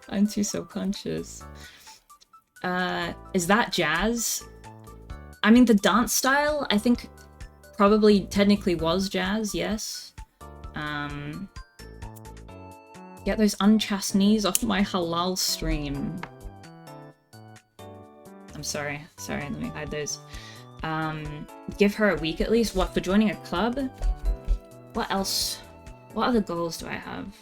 I'm too self-conscious. Is that jazz? I mean, the dance style, I think Probably technically was jazz, yes. Get those unchaste knees off my halal stream. I'm sorry. Sorry, let me hide those. Give her a week at least. What, for joining a club? What else? What other goals do I have?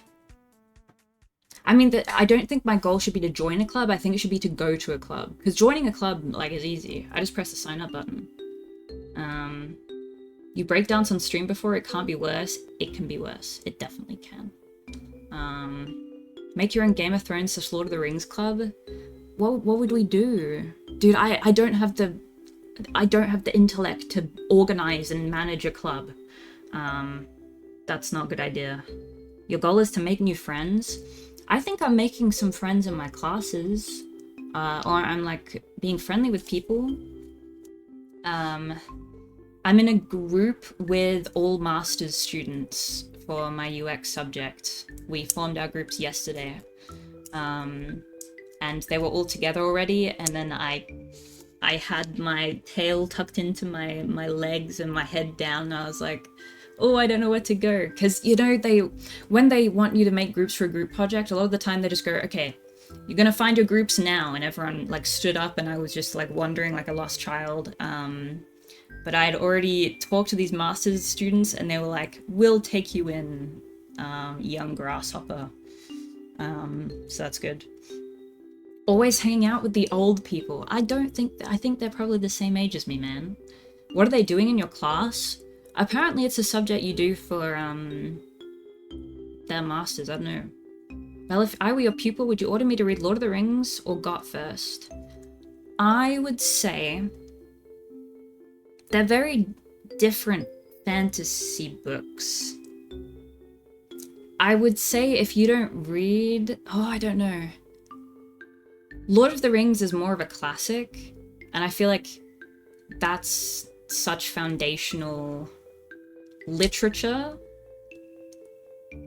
I mean, I don't think my goal should be to join a club. I think it should be to go to a club. Because joining a club, like, is easy. I just press the sign up button. You break dance on stream before, it can't be worse. It can be worse. It definitely can. Make your own Game of Thrones / Lord of the Rings club. What would we do? Dude, I don't have the intellect to organize and manage a club. That's not a good idea. Your goal is to make new friends. I think I'm making some friends in my classes. Or I'm like being friendly with people. I'm in a group with all master's students for my UX subject. We formed our groups yesterday. And they were all together already, and then I had my tail tucked into my legs and my head down, and I was like, oh, I don't know where to go. Because, you know, when they want you to make groups for a group project, a lot of the time they just go, okay, you're gonna find your groups now, and everyone like stood up, and I was just like wandering like a lost child. But I had already talked to these master's students, and they were like, we'll take you in, young grasshopper. So that's good. Always hanging out with the old people. I think they're probably the same age as me, man. What are they doing in your class? Apparently it's a subject you do for, their masters, I don't know. Well, if I were your pupil, would you order me to read Lord of the Rings or GOT first? I would say they're very different fantasy books. I would say if you don't read... Oh, I don't know. Lord of the Rings is more of a classic, and I feel like that's such foundational literature,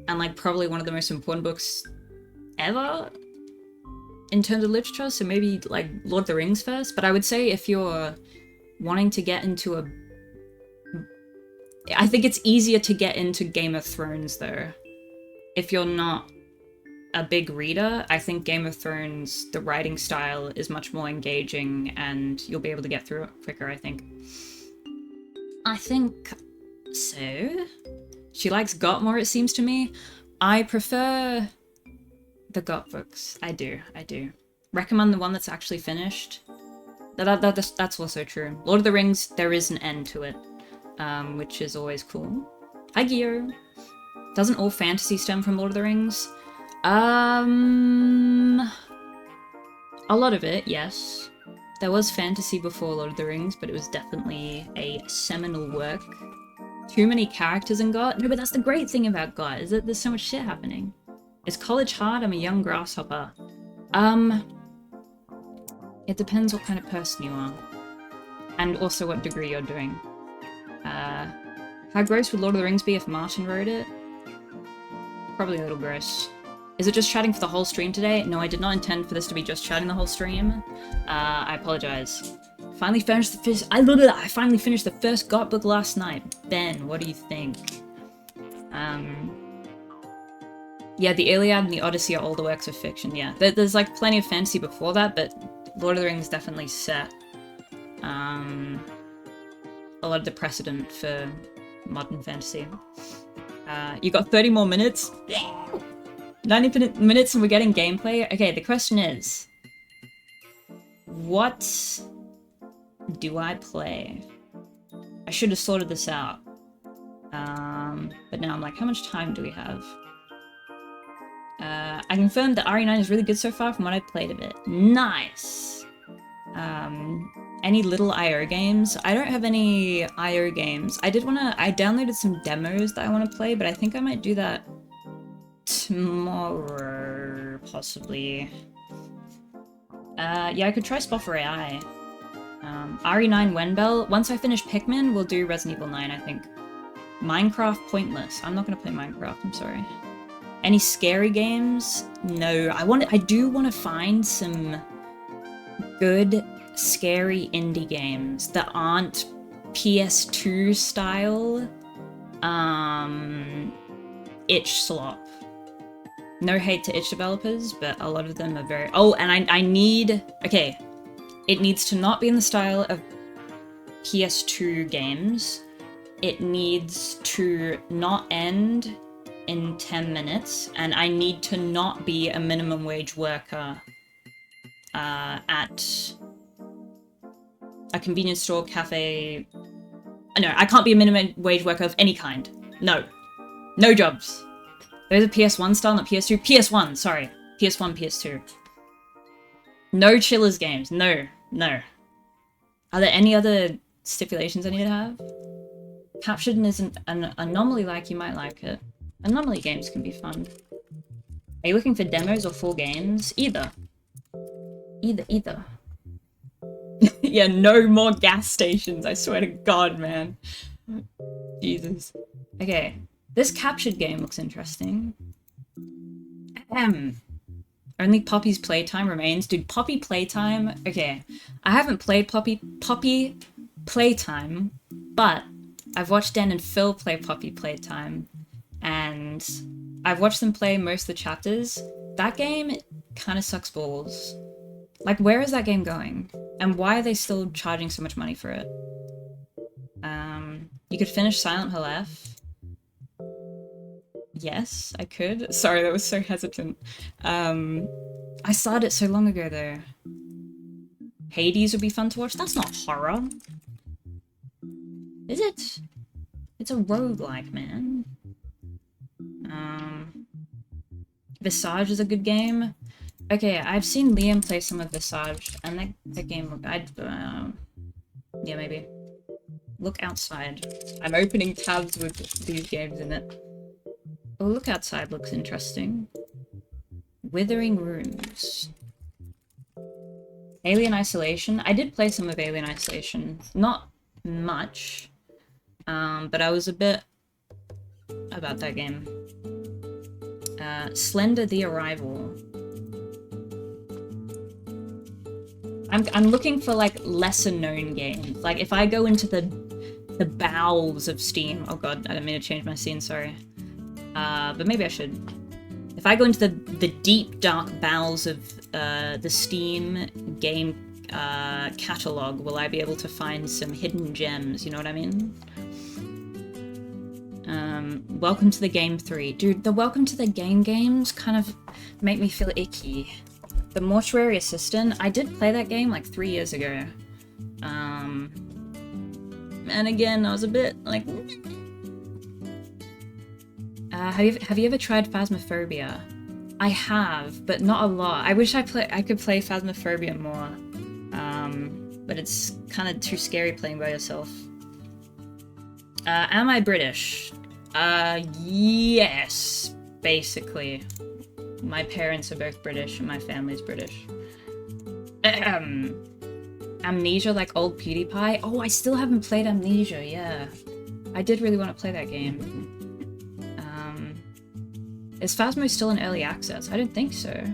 and like probably one of the most important books ever in terms of literature, so maybe like Lord of the Rings first. But I would say if you're wanting to get into a... I think it's easier to get into Game of Thrones though. If you're not a big reader, I think Game of Thrones, the writing style is much more engaging and you'll be able to get through it quicker, I think. I think so. She likes GOT more, it seems to me. I prefer the GOT books. I do. Recommend the one that's actually finished. That's also true. Lord of the Rings, there is an end to it, which is always cool. Hi, Gio. Doesn't all fantasy stem from Lord of the Rings? A lot of it, yes. There was fantasy before Lord of the Rings, but it was definitely a seminal work. Too many characters in GOT? No, but that's the great thing about GOT, is that there's so much shit happening. Is college hard? I'm a young grasshopper. It depends what kind of person you are. And also what degree you're doing. How gross would Lord of the Rings be if Martin wrote it? Probably a little gross. Is it just chatting for the whole stream today? No, I did not intend for this to be just chatting the whole stream. I apologize. Finally finished the first... I finally finished the first GOT book last night. Ben, what do you think? Yeah, the Iliad and the Odyssey are all the works of fiction, yeah. There's like plenty of fantasy before that, but Lord of the Rings definitely set a lot of the precedent for modern fantasy. You got 30 more minutes? 90 minutes and we're getting gameplay? Okay, the question is... what do I play? I should have sorted this out. But now I'm like, how much time do we have? I confirmed that RE9 is really good so far from what I played of it. Nice! Any little IO games? I don't have any IO games. I downloaded some demos that I want to play, but I think I might do that tomorrow, possibly. Yeah, I could try Spot for AI. RE9 Wenbell. Once I finish Pikmin, we'll do Resident Evil 9, I think. Minecraft, pointless. I'm not gonna play Minecraft, I'm sorry. Any scary games? No. I do want to find some good, scary indie games that aren't PS2 style itch slop. No hate to itch developers, but a lot of them are very... Oh, and I need... Okay. It needs to not be in the style of PS2 games. It needs to not end in 10 minutes, and I need to not be a minimum wage worker at a convenience store, cafe... No, I can't be a minimum wage worker of any kind. No. No jobs. Those are PS1 style, not PS2. PS1, sorry. PS1, PS2. No chillers games. No. No. Are there any other stipulations I need to have? Captured isn't an anomaly like you might like it. Anomaly games can be fun. Are you looking for demos or full games? Either. Either. Yeah, no more gas stations. I swear to God, man. Jesus. Okay. This captured game looks interesting. Only Poppy's playtime remains. Dude, Poppy playtime... Okay. I haven't played Poppy playtime, but I've watched Dan and Phil play Poppy playtime, and I've watched them play most of the chapters. That game kind of sucks balls. Like, where is that game going? And why are they still charging so much money for it? You could finish Silent Hill F. Yes, I could. Sorry, that was so hesitant. I started it so long ago, though. Hades would be fun to watch. That's not horror. Is it? It's a roguelike, man. Visage is a good game. Okay, I've seen Liam play some of Visage, and that game looked... yeah, maybe. Look outside. I'm opening tabs with these games in it. Oh, Look Outside looks interesting. Withering Rooms. Alien Isolation. I did play some of Alien Isolation. Not much. But I was a bit about that game. Slender the Arrival. I'm looking for, like, lesser-known games. Like, if I go into the bowels of Steam... Oh god, I didn't mean to change my scene, sorry. But maybe I should. If I go into the deep, dark bowels of the Steam game catalog, will I be able to find some hidden gems, you know what I mean? Welcome to the Game 3. Dude, the Welcome to the Game games kind of make me feel icky. The Mortuary Assistant, I did play that game like 3 years ago. And again, I was a bit like... have you ever tried Phasmophobia? I have, but not a lot. I wish I could play Phasmophobia more. But it's kind of too scary playing by yourself. Am I British? Yes, basically. My parents are both British and my family's British. Amnesia, like old PewDiePie? Oh, I still haven't played Amnesia, yeah. I did really want to play that game. Is Phasmo still in early access? I don't think so.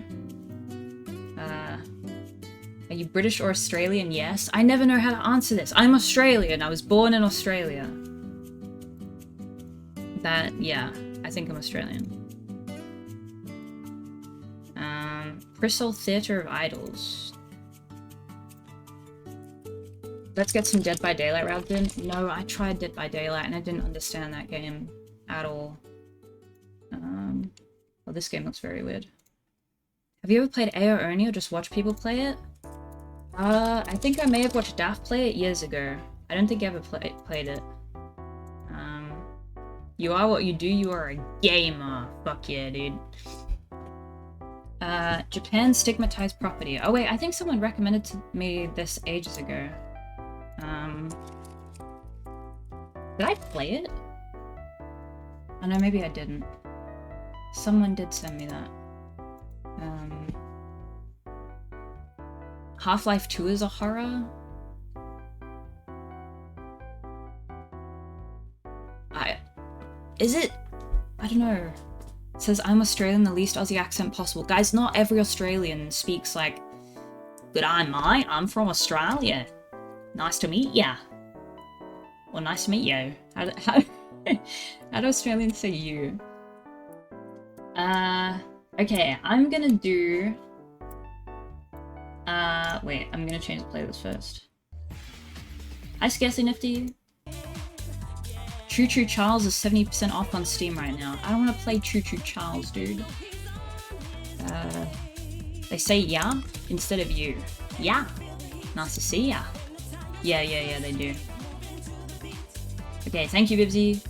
Are you British or Australian? Yes. I never know how to answer this. I'm Australian. I was born in Australia. Yeah, I think I'm Australian. Crystal Theatre of Idols. Let's get some Dead by Daylight rounds in. No, I tried Dead by Daylight and I didn't understand that game at all. Well, this game looks very weird. Have you ever played AO Oni or just watch people play it? I think I may have watched Daft play it years ago. I don't think I ever played it. You are what you do, you are a gamer. Fuck yeah, dude. Japan's stigmatized property. Oh wait, I think someone recommended to me this ages ago. Did I play it? Oh no, maybe I didn't. Someone did send me that. Half-Life 2 is a horror? Is it? I don't know. It says, I'm Australian, the least Aussie accent possible. Guys, not every Australian speaks like, good eye, mate, I'm from Australia. Nice to meet ya. Well, nice to meet you. How do Australians say you? Okay, I'm gonna do... wait, I'm gonna change the playlist first. Hi, Scarcely Nifty. Choo Choo Charles is 70% off on Steam right now. I don't want to play Choo Choo Charles, dude. They say yeah instead of you. Yeah. Nice to see ya. Yeah, they do. Okay, thank you, Bibsy.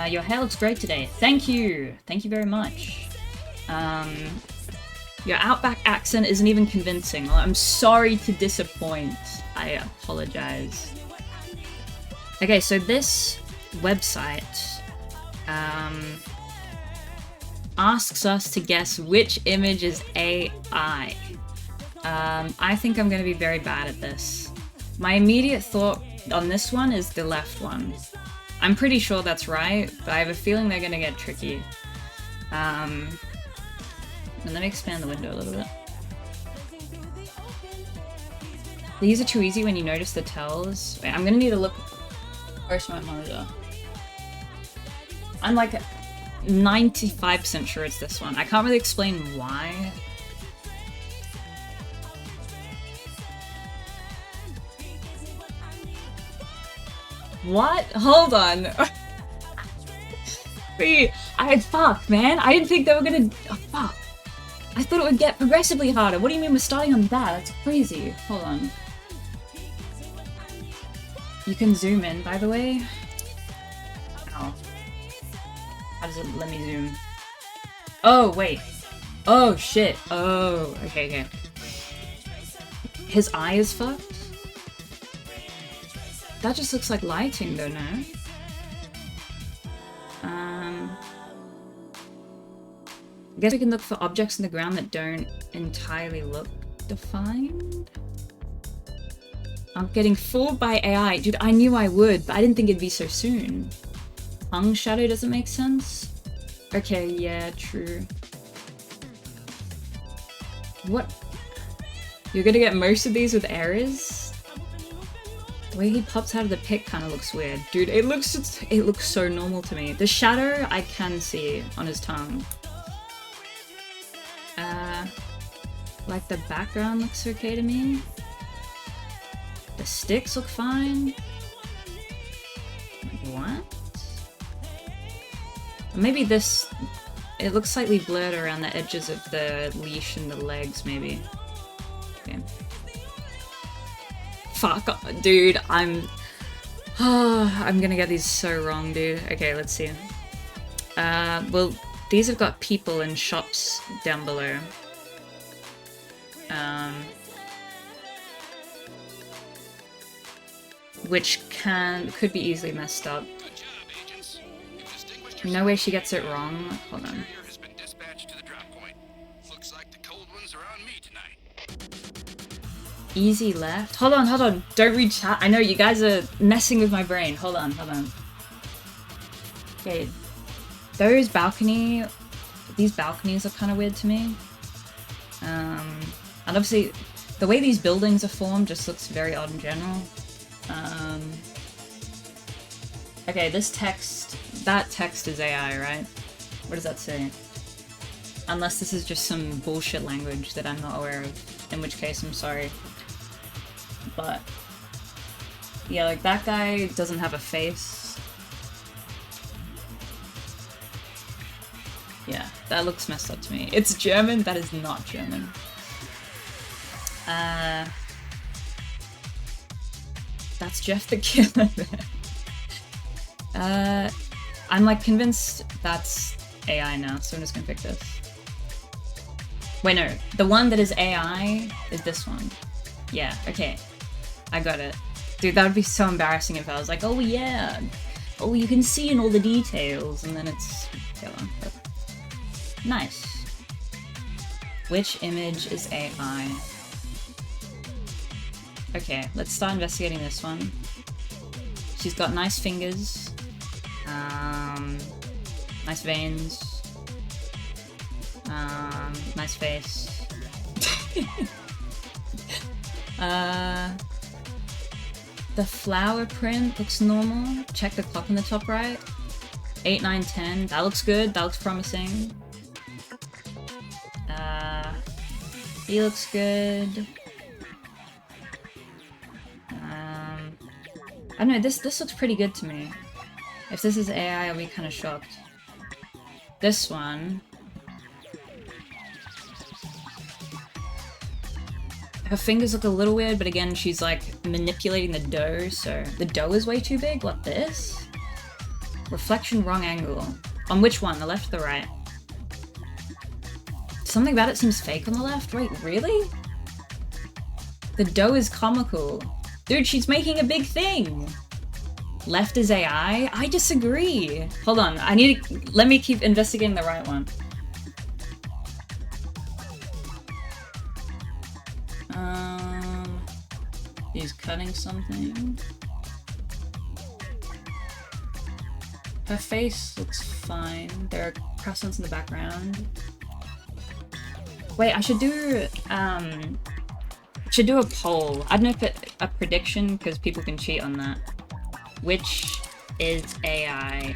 Your hair looks great today. Thank you. Thank you very much. Your Outback accent isn't even convincing. Well, I'm sorry to disappoint. I apologize. Okay, so this website asks us to guess which image is AI. I think I'm going to be very bad at this. My immediate thought on this one is the left one. I'm pretty sure that's right, but I have a feeling they're going to get tricky. And let me expand the window a little bit. These are too easy when you notice the tells. Wait, I'm going to need to look... Where's my monitor? I'm like 95% sure it's this one. I can't really explain why. What? Hold on. Wait, fuck, man. I didn't think they were gonna... Oh, fuck. I thought it would get progressively harder. What do you mean we're starting on that? That's crazy. Hold on. You can zoom in, by the way. Ow. How does it let me zoom? Oh, wait. Oh, shit. Oh, okay. His eye is fucked? That just looks like lighting, though, no? I guess we can look for objects in the ground that don't entirely look defined. I'm getting fooled by AI. Dude, I knew I would, but I didn't think it'd be so soon. Tongue shadow doesn't make sense? Okay, yeah, true. What? You're gonna get most of these with errors? The way he pops out of the pit kind of looks weird. Dude, it looks so normal to me. The shadow I can see on his tongue. Like the background looks okay to me. The sticks look fine. What? Maybe this... It looks slightly blurred around the edges of the leash and the legs, maybe. Okay. Fuck, dude, I'm gonna get these so wrong, dude. Okay, let's see. Well, these have got people in shops down below. Which could be easily messed up. No way she gets it wrong. Hold on. Easy left. Hold on. Don't read chat. I know you guys are messing with my brain. Hold on. Okay. These balconies look kind of weird to me. And obviously, the way these buildings are formed just looks very odd in general. Okay, that text is AI, right? What does that say? Unless this is just some bullshit language that I'm not aware of, in which case I'm sorry. But, yeah, like that guy doesn't have a face. Yeah, that looks messed up to me. It's German? That is not German. That's Jeff the Killer. I'm like convinced that's AI now, so I'm just gonna pick this. Wait, no. The one that is AI is this one. Yeah, okay. I got it. Dude, that would be so embarrassing if I was like, oh yeah, oh you can see in all the details, and then it's killer. But... Nice. Which image is AI? Okay, let's start investigating this one. She's got nice fingers. Nice veins. Nice face. The flower print looks normal. Check the clock in the top right. 8, 9, 10. That looks good. That looks promising. He looks good. I don't know, this looks pretty good to me. If this is AI, I'll be kind of shocked. This one... Her fingers look a little weird, but again, she's like manipulating the dough, so... The dough is way too big? What, this? Reflection wrong angle. On which one? The left or the right? Something about it seems fake on the left? Wait, really? The dough is comical. Dude, she's making a big thing! Left is AI? I disagree! Hold on, I need to... Let me keep investigating the right one. He's cutting something. Her face looks fine. There are croissants in the background. Wait, I should do a poll. I don't know if it's a prediction, because people can cheat on that. Which is AI?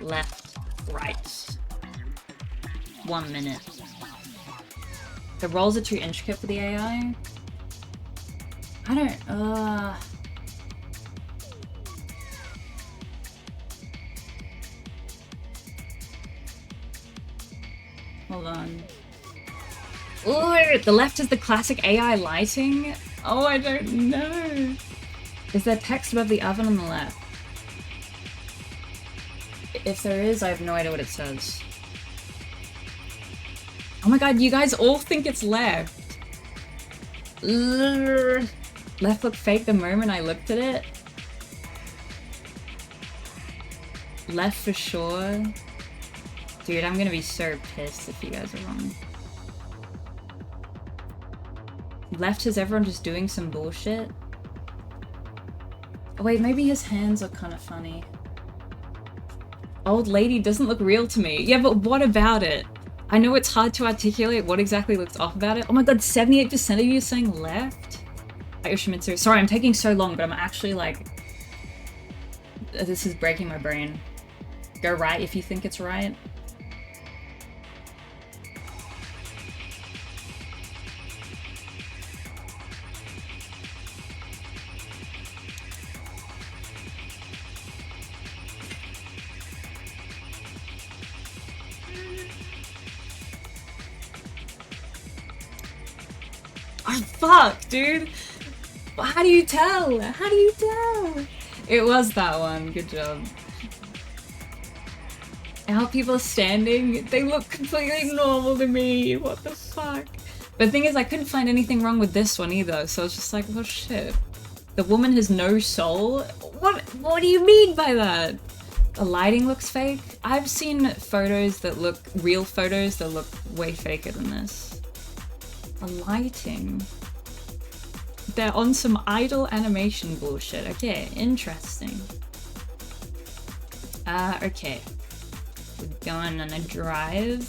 Left, right. 1 minute. The rolls are too intricate for the AI. I don't, Hold on. Ooh, the left is the classic AI lighting? Oh, I don't know. Is there text above the oven on the left? If there is, I have no idea what it says. Oh my god, you guys all think it's left. Left looked fake the moment I looked at it. Left for sure. Dude, I'm gonna be so pissed if you guys are wrong. Left is everyone just doing some bullshit? Oh wait, maybe his hands look kind of funny. Old lady doesn't look real to me. Yeah, but what about it? I know it's hard to articulate what exactly looks off about it. Oh my god, 78% of you are saying left? Yoshimitsu. Sorry, I'm taking so long, but I'm actually like... This is breaking my brain. Go right if you think it's right. Oh, fuck, dude! How do you tell? How do you tell? It was that one. Good job. How people are standing, they look completely normal to me. What the fuck? But the thing is, I couldn't find anything wrong with this one either, so I was just like, well, shit. The woman has no soul? What do you mean by that? The lighting looks fake? I've seen photos that look, real photos that look way faker than this. The lighting. They're on some idle animation bullshit. Okay, interesting. Okay. We're going on a drive.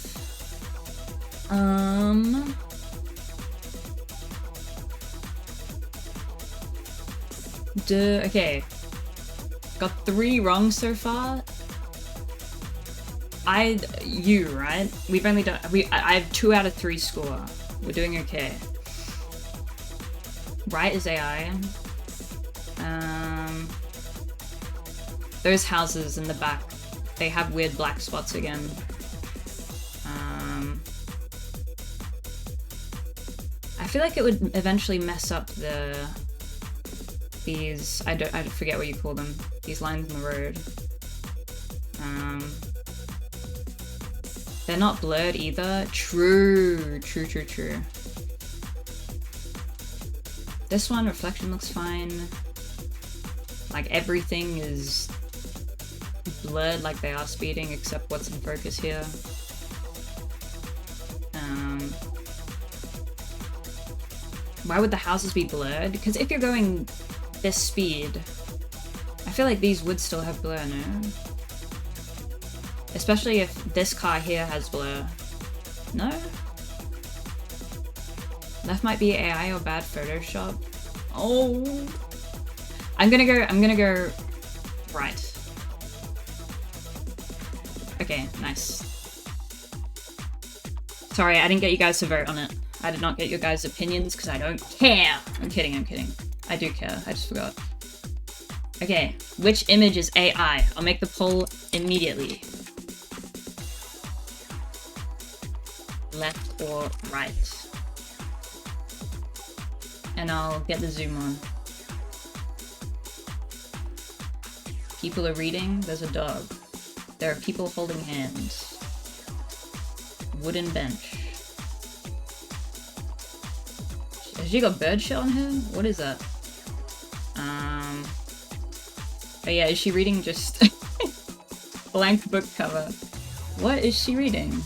Okay. Got 3 wrong so far. You, right? We've only done, I have 2 out of 3 score. We're doing okay. Right is AI. Those houses in the back, they have weird black spots again. I feel like it would eventually mess up these, I forget what you call them, these lines in the road. They're not blurred either. True. This one, reflection looks fine. Like everything is blurred like they are speeding, except what's in focus here. Why would the houses be blurred? Because if you're going this speed, I feel like these would still have blur, no? Especially if this car here has blur. No? That might be AI or bad Photoshop. Oh! I'm gonna go right. Okay, nice. Sorry, I didn't get you guys to vote on it. I did not get your guys' opinions because I don't care. I'm kidding, I'm kidding. I do care, I just forgot. Okay, which image is AI? I'll make the poll immediately. Left or right? And I'll get the zoom on. People are reading, there's a dog. There are people holding hands. Wooden bench. Has she got bird shit on her? What is that? Oh yeah, is she reading just blank book cover? What is she reading?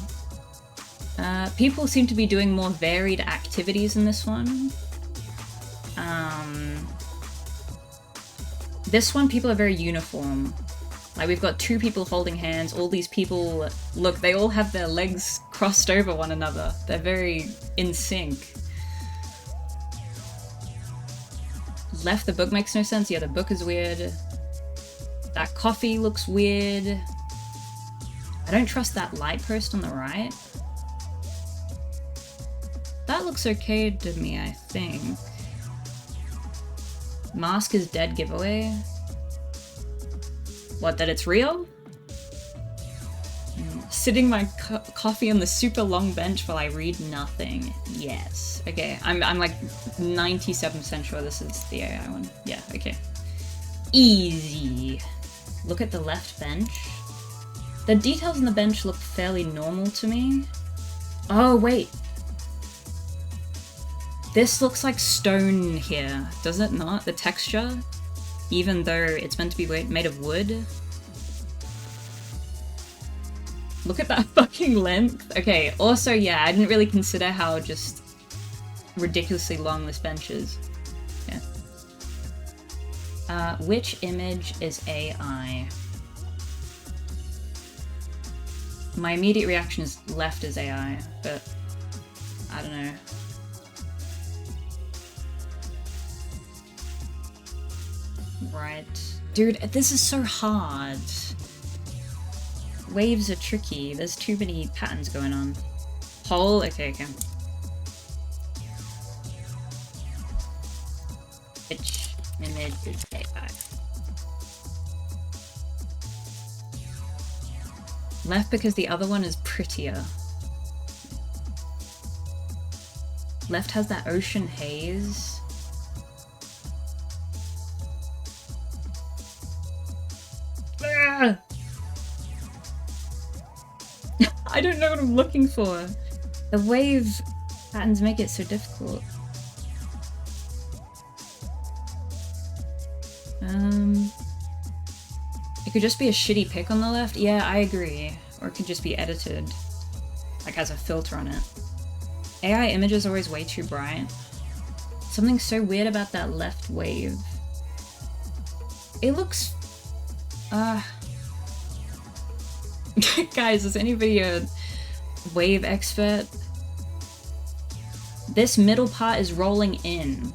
People seem to be doing more varied activities in this one. This one, people are very uniform. Like, we've got two people holding hands, all these people, look, they all have their legs crossed over one another. They're very in sync. Left, the book makes no sense. Yeah, the book is weird. That coffee looks weird. I don't trust that light post on the right. That looks okay to me, I think. Mask is dead giveaway. What, that it's real? Sitting my coffee on the super long bench while I read nothing. Yes. Okay, I'm like 97% sure this is the AI one. Yeah, okay. Easy. Look at the left bench. The details on the bench look fairly normal to me. Oh, wait. This looks like stone here, does it not? The texture? Even though it's meant to be made of wood? Look at that fucking length. Okay, also, yeah, I didn't really consider how just ridiculously long this bench is. Yeah. Which image is AI? My immediate reaction is left is AI, but I don't know. Right. Dude, this is so hard. Waves are tricky. There's too many patterns going on. Hole? Okay, okay. Which image is AI? Left because the other one is prettier. Left has that ocean haze. I don't know what I'm looking for. The wave patterns make it so difficult. It could just be a shitty pic on the left. Yeah, I agree. Or it could just be edited. Like, has a filter on it. AI images are always way too bright. Something so weird about that left wave. It looks... Guys, is anybody a wave expert? This middle part is rolling in,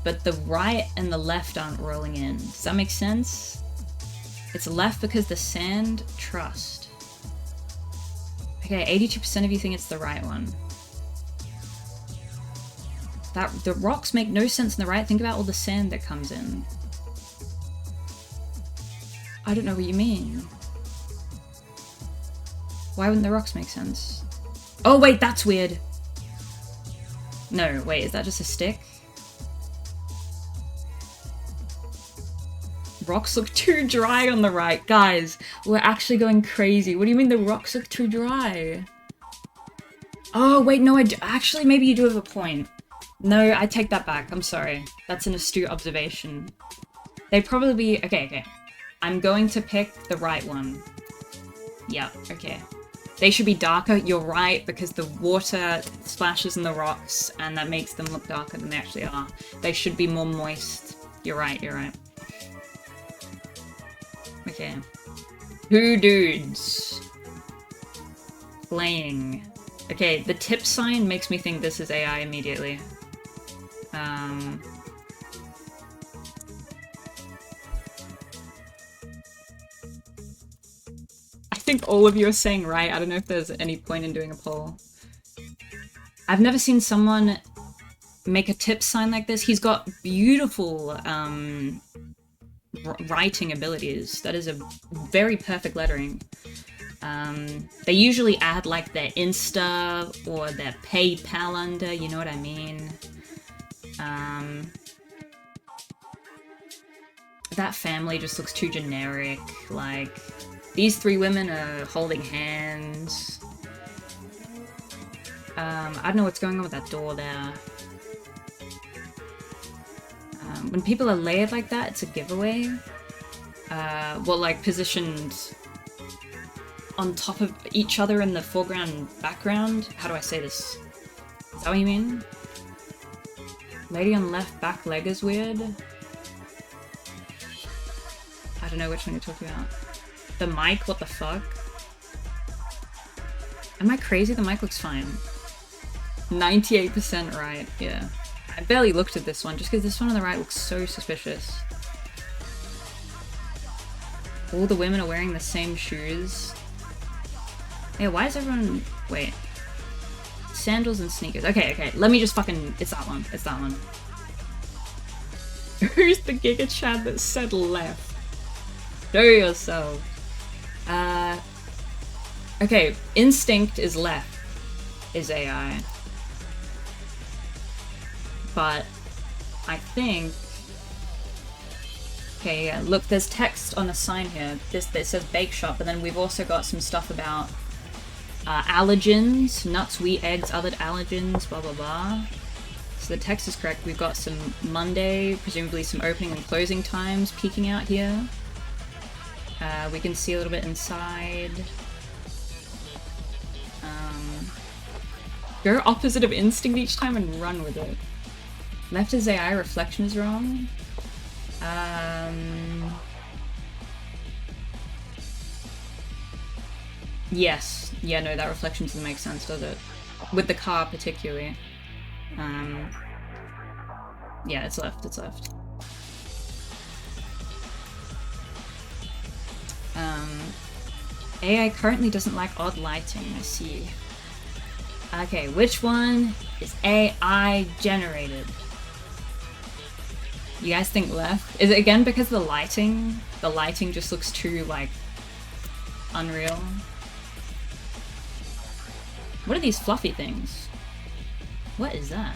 but the right and the left aren't rolling in. Does that make sense? It's left because the sand, trust. Okay, 82% of you think it's the right one. The rocks make no sense in the right. Think about all the sand that comes in. I don't know what you mean. Why wouldn't the rocks make sense? Oh wait, that's weird. No, wait, is that just a stick? Rocks look too dry on the right. Guys, we're actually going crazy. What do you mean the rocks look too dry? Oh wait, no, actually maybe you do have a point. No, I take that back. I'm sorry. That's an astute observation. They'd probably be... Okay. I'm going to pick the right one. Yeah, okay. They should be darker, you're right, because the water splashes in the rocks and that makes them look darker than they actually are. They should be more moist. You're right, you're right. Okay. Two dudes. Playing. Okay, the tip sign makes me think this is AI immediately. think all of you are saying right. I don't know if there's any point in doing a poll. I've never seen someone make a tip sign like this. He's got beautiful writing abilities. That is a very perfect lettering. They usually add like their Insta or their PayPal under, you know what I mean? That family just looks too generic. Like, these three women are holding hands. I don't know what's going on with that door there. When people are layered like that, it's a giveaway. Well, like, positioned on top of each other in the foreground and background. How do I say this? Is that what you mean? Lady on left back leg is weird. I don't know which one you're talking about. The mic, what the fuck? Am I crazy? The mic looks fine. 98% right, yeah. I barely looked at this one, just because this one on the right looks so suspicious. All the women are wearing the same shoes. Yeah, why is everyone... Wait. Sandals and sneakers. Okay, let me just fucking... It's that one, it's that one. Who's the Giga Chad that said left? Show yourself. Okay, instinct is left, is AI. But I think... Okay, yeah, look, there's text on a sign here. This says bake shop, but then we've also got some stuff about allergens, nuts, wheat, eggs, other allergens, blah blah blah. So the text is correct. We've got some Monday, presumably some opening and closing times peeking out here. We can see a little bit inside. Go opposite of instinct each time and run with it. Left is AI, reflection is wrong. Yes. Yeah, no, that reflection doesn't make sense, does it? With the car, particularly. Yeah, it's left, it's left. AI currently doesn't like odd lighting, I see. Okay, which one is AI generated? You guys think left? Is it again because of the lighting? The lighting just looks too, like, unreal. What are these fluffy things? What is that?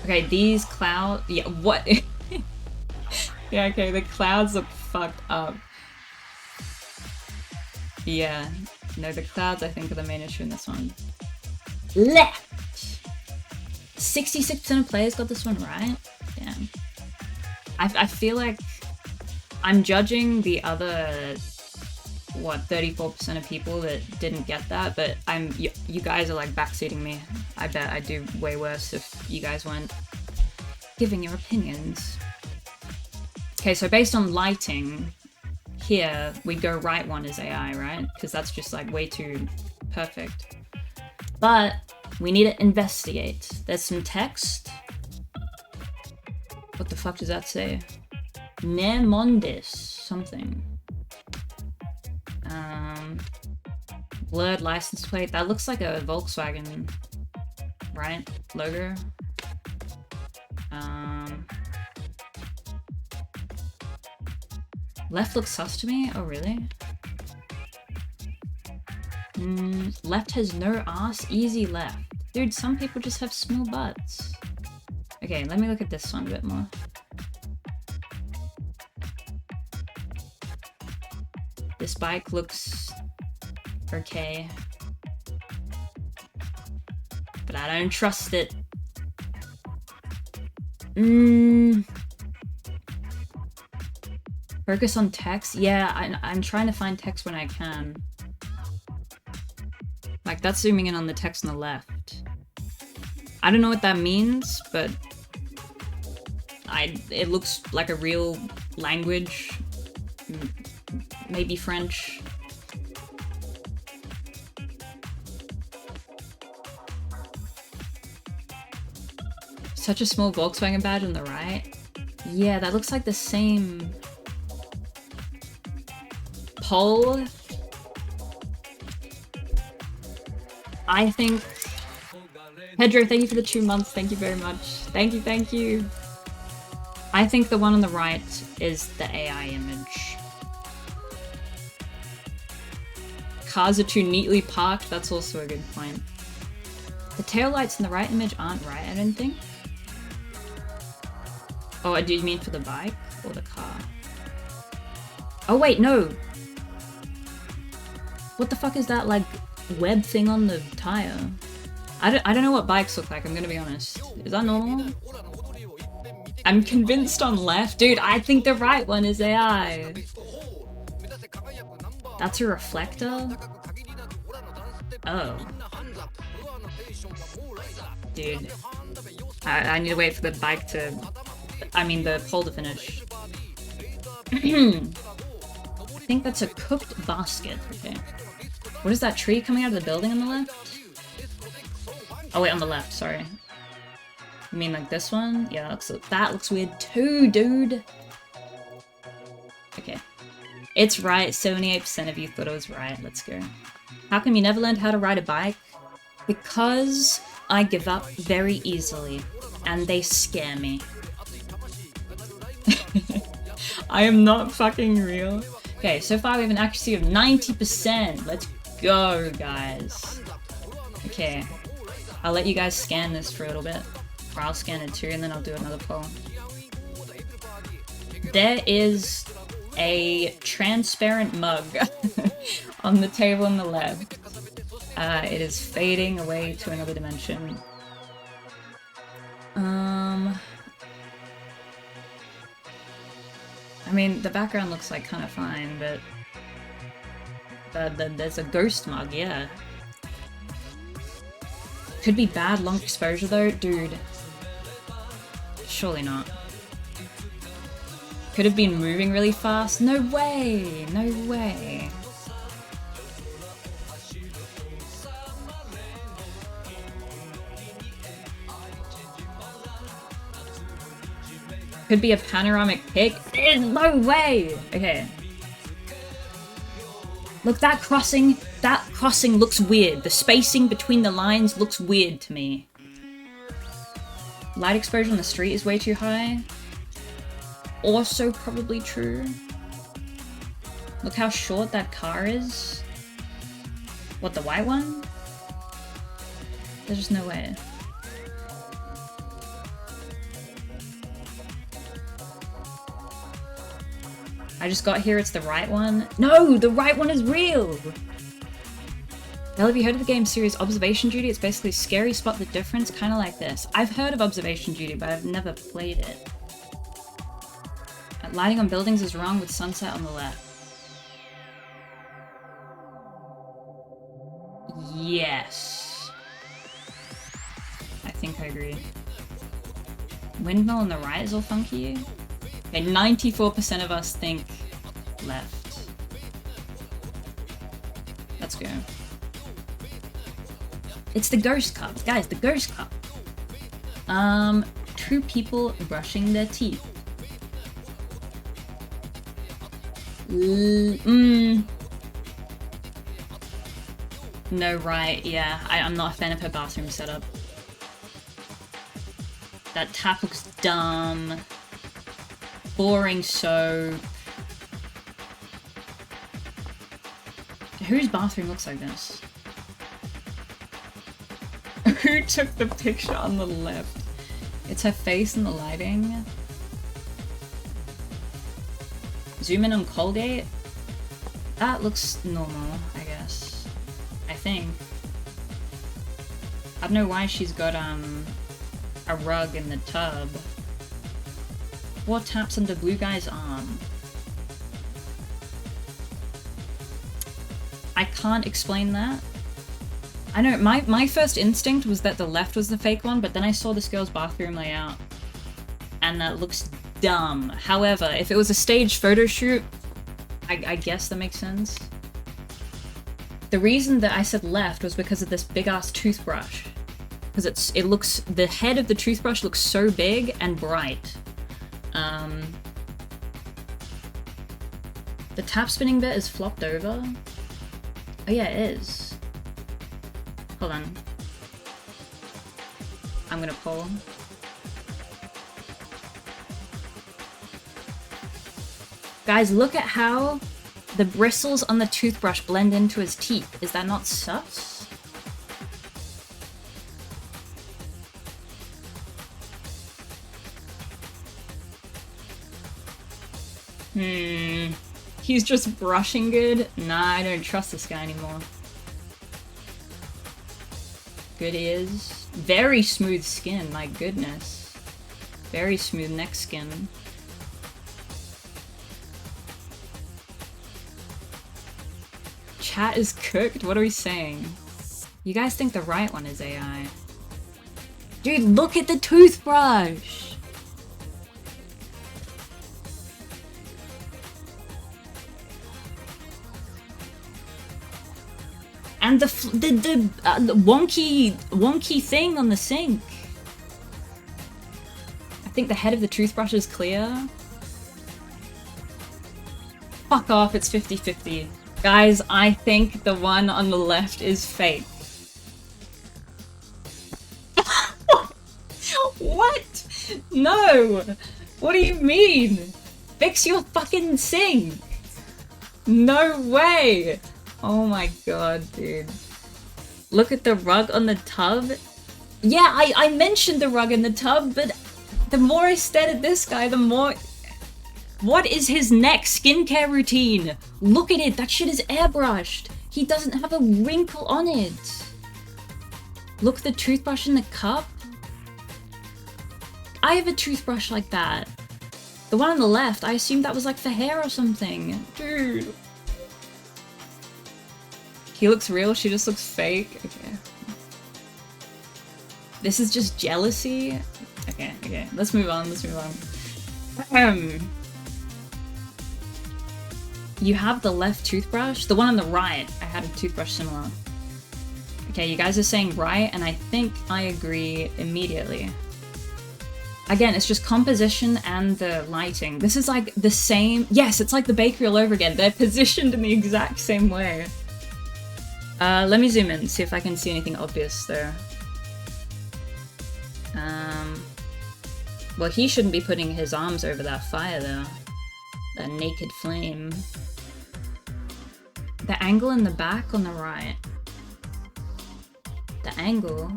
Okay, these clouds... Yeah, what? Yeah, okay, the clouds look fucked up. Yeah, no, the clouds I think are the main issue in this one. Left! 66% of players got this one right? Damn. I feel like I'm judging the other, what, 34% of people that didn't get that, but you guys are like backseating me. I bet I'd do way worse if you guys weren't giving your opinions. Okay, so based on lighting, here we go right one is AI, right? Because that's just like way too perfect. But we need to investigate. There's some text. What the fuck does that say? Nemondis something. Blurred license plate. That looks like a Volkswagen, right? Logo. Left looks sus to me? Oh, really? Left has no ass, easy left. Dude, some people just have small butts. Okay, let me look at this one a bit more. This bike looks okay. But I don't trust it. Focus on text? Yeah, I'm trying to find text when I can. Like, that's zooming in on the text on the left. I don't know what that means, but it looks like a real language. Maybe French. Such a small Volkswagen badge on the right. Yeah, that looks like the same poll, I think... Pedro, thank you for the 2 months. Thank you very much. Thank you, thank you. I think the one on the right is the AI image. Cars are too neatly parked. That's also a good point. The taillights in the right image aren't right, I don't think. Oh, do you mean for the bike or the car? Oh wait, no! What the fuck is that, like, web thing on the tire? I don't know what bikes look like, I'm gonna be honest. Is that normal? I'm convinced on left. Dude, I think the right one is AI. That's a reflector? Oh. Dude. I need to wait for the bike to... I mean, the pole to finish. I think that's a cooked basket. Okay. What is that tree coming out of the building on the left? Oh wait, on the left, sorry. You mean like this one? Yeah, that looks weird too, dude. Okay. It's right, 78% of you thought it was right. Let's go. How come you never learned how to ride a bike? Because I give up very easily, and they scare me. I am not fucking real. Okay, so far we have an accuracy of 90%. Let's go, guys. Okay. I'll let you guys scan this for a little bit. Or I'll scan it too, and then I'll do another poll. There is a transparent mug on the table on the left. It is fading away to another dimension. I mean, the background looks like kind of fine, but there's a ghost mug, yeah. Could be bad long exposure though, dude. Surely not. Could have been moving really fast. No way! No way. Could be a panoramic pic. No way! Okay. Look, that crossing looks weird. The spacing between the lines looks weird to me. Light exposure on the street is way too high. Also probably true. Look how short that car is. What, the white one? There's just no way. I just got here, it's the right one. No, the right one is real! Now, have you heard of the game series Observation Duty? It's basically scary, spot the difference, kind of like this. I've heard of Observation Duty, but I've never played it. Lighting on buildings is wrong with sunset on the left. Yes. I think I agree. Windmill on the right is all funky. Okay, 94% of us think left. Let's go. It's the ghost cup. Guys, the ghost cup. Two people brushing their teeth. No, right, yeah. I'm not a fan of her bathroom setup. That tap looks dumb. Boring soap. Whose bathroom looks like this? Who took the picture on the left? It's her face in the lighting. Zoom in on Colgate. That looks normal, I guess. I think. I don't know why she's got a rug in the tub. What taps under blue guy's arm? I can't explain that. I know, my first instinct was that the left was the fake one, but then I saw this girl's bathroom layout, and that looks dumb. However, if it was a staged photo shoot, I guess that makes sense. The reason that I said left was because of this big-ass toothbrush. Because the head of the toothbrush looks so big and bright. The tap spinning bit is flopped over? Oh yeah, it is. Hold on. I'm gonna pull. Guys, look at how the bristles on the toothbrush blend into his teeth. Is that not sus? He's just brushing good? Nah, I don't trust this guy anymore. Good ears. Very smooth skin, my goodness. Very smooth neck skin. Chat is cooked? What are we saying? You guys think the right one is AI. Dude, look at the toothbrush! And the wonky thing on the sink. I think the head of the toothbrush is clear. Fuck off, it's 50-50. Guys, I think the one on the left is fake. What? No! What do you mean? Fix your fucking sink! No way! Oh my god, dude. Look at the rug on the tub. Yeah, I mentioned the rug in the tub, but the more I stared at this guy, the more... What is his next skincare routine? Look at it, that shit is airbrushed. He doesn't have a wrinkle on it. Look at the toothbrush in the cup. I have a toothbrush like that. The one on the left, I assumed that was like for hair or something. Dude. He looks real, she just looks fake. Okay. This is just jealousy? Okay, let's move on, You have the left toothbrush? The one on the right, I had a toothbrush similar. Okay, you guys are saying right, and I think I agree immediately. Again, it's just composition and the lighting. This is like the same... Yes, it's like the bakery all over again. They're positioned in the exact same way. Let me zoom in, see if I can see anything obvious there. Well, he shouldn't be putting his arms over that fire, though. That naked flame. The angle in the back on the right. The angle...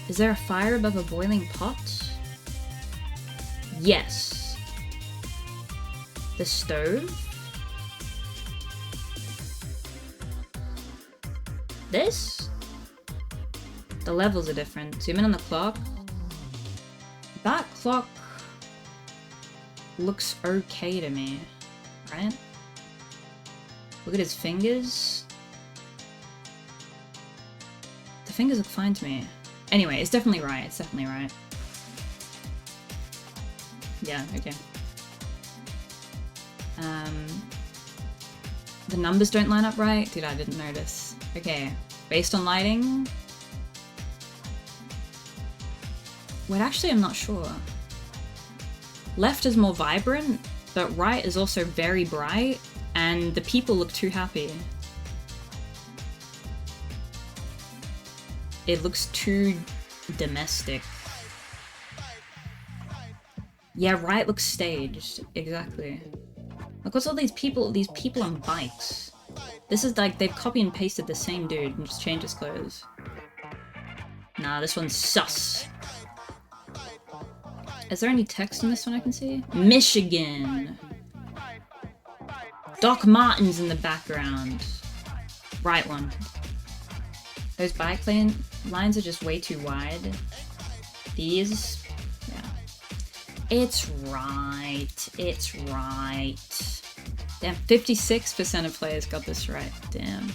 Is there a fire above a boiling pot? Yes. The stove? This? The levels are different. Zoom in on the clock. That clock looks okay to me, right? Look at his fingers. The fingers look fine to me. Anyway, it's definitely right. It's definitely right. Yeah, okay. The numbers don't line up right? Dude, I didn't notice. Okay, based on lighting... Wait, actually I'm not sure. Left is more vibrant, but right is also very bright, and the people look too happy. It looks too domestic. Yeah, right looks staged. Exactly. Look, what's all these people on bikes? This is like, they've copy and pasted the same dude and just changed his clothes. Nah, this one's sus. Is there any text in this one I can see? Michigan! Doc Martens in the background. Right one. Those bike lines are just way too wide. These... yeah. It's right. It's right. Damn, 56% of players got this right. Damn.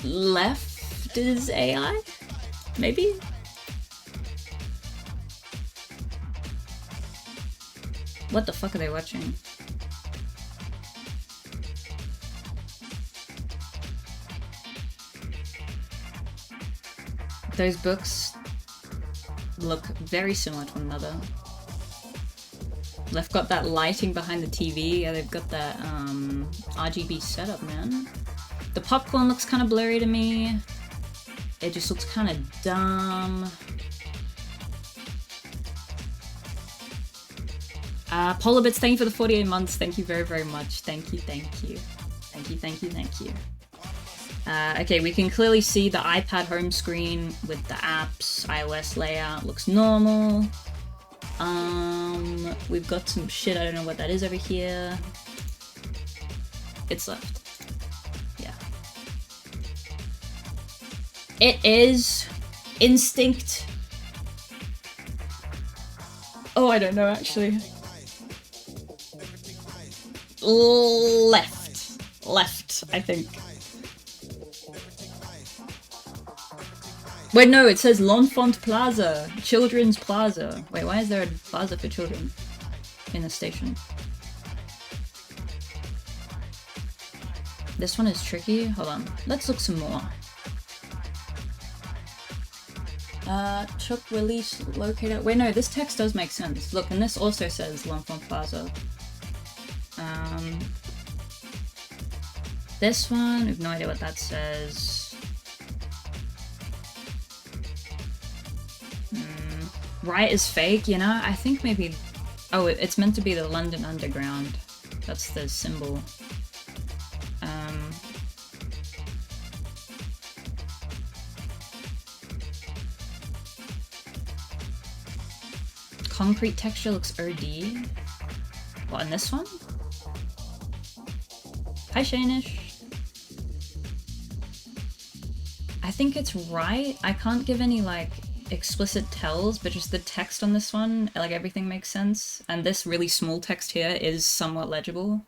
Left is AI? Maybe? What the fuck are they watching? Those books look very similar to one another. They've got that lighting behind the TV. Yeah, they've got that RGB setup, man. The popcorn looks kind of blurry to me. It just looks kind of dumb. Polar Bits, thank you for the 48 months. Thank you very, very much. Thank you, thank you. Thank you, thank you, thank you. Okay, we can clearly see the iPad home screen with the apps, iOS layout, looks normal. We've got some shit, I don't know what that is over here. It's left. Yeah. It is Instinct. Oh, I don't know actually. Left, I think. Wait, no, it says L'Enfant Plaza, Children's Plaza. Wait, why is there a plaza for children in the station? This one is tricky. Hold on, let's look some more. Chuck release locator. Wait, no, this text does make sense. Look, and this also says L'Enfant Plaza. This one, I have no idea what that says. Right is fake, you know? I think maybe... Oh, it's meant to be the London Underground. That's the symbol. Concrete texture looks OD. What, in this one? Hi, Shanish. I think it's right. I can't give any, like, explicit tells, but just the text on this one, like, everything makes sense. And this really small text here is somewhat legible.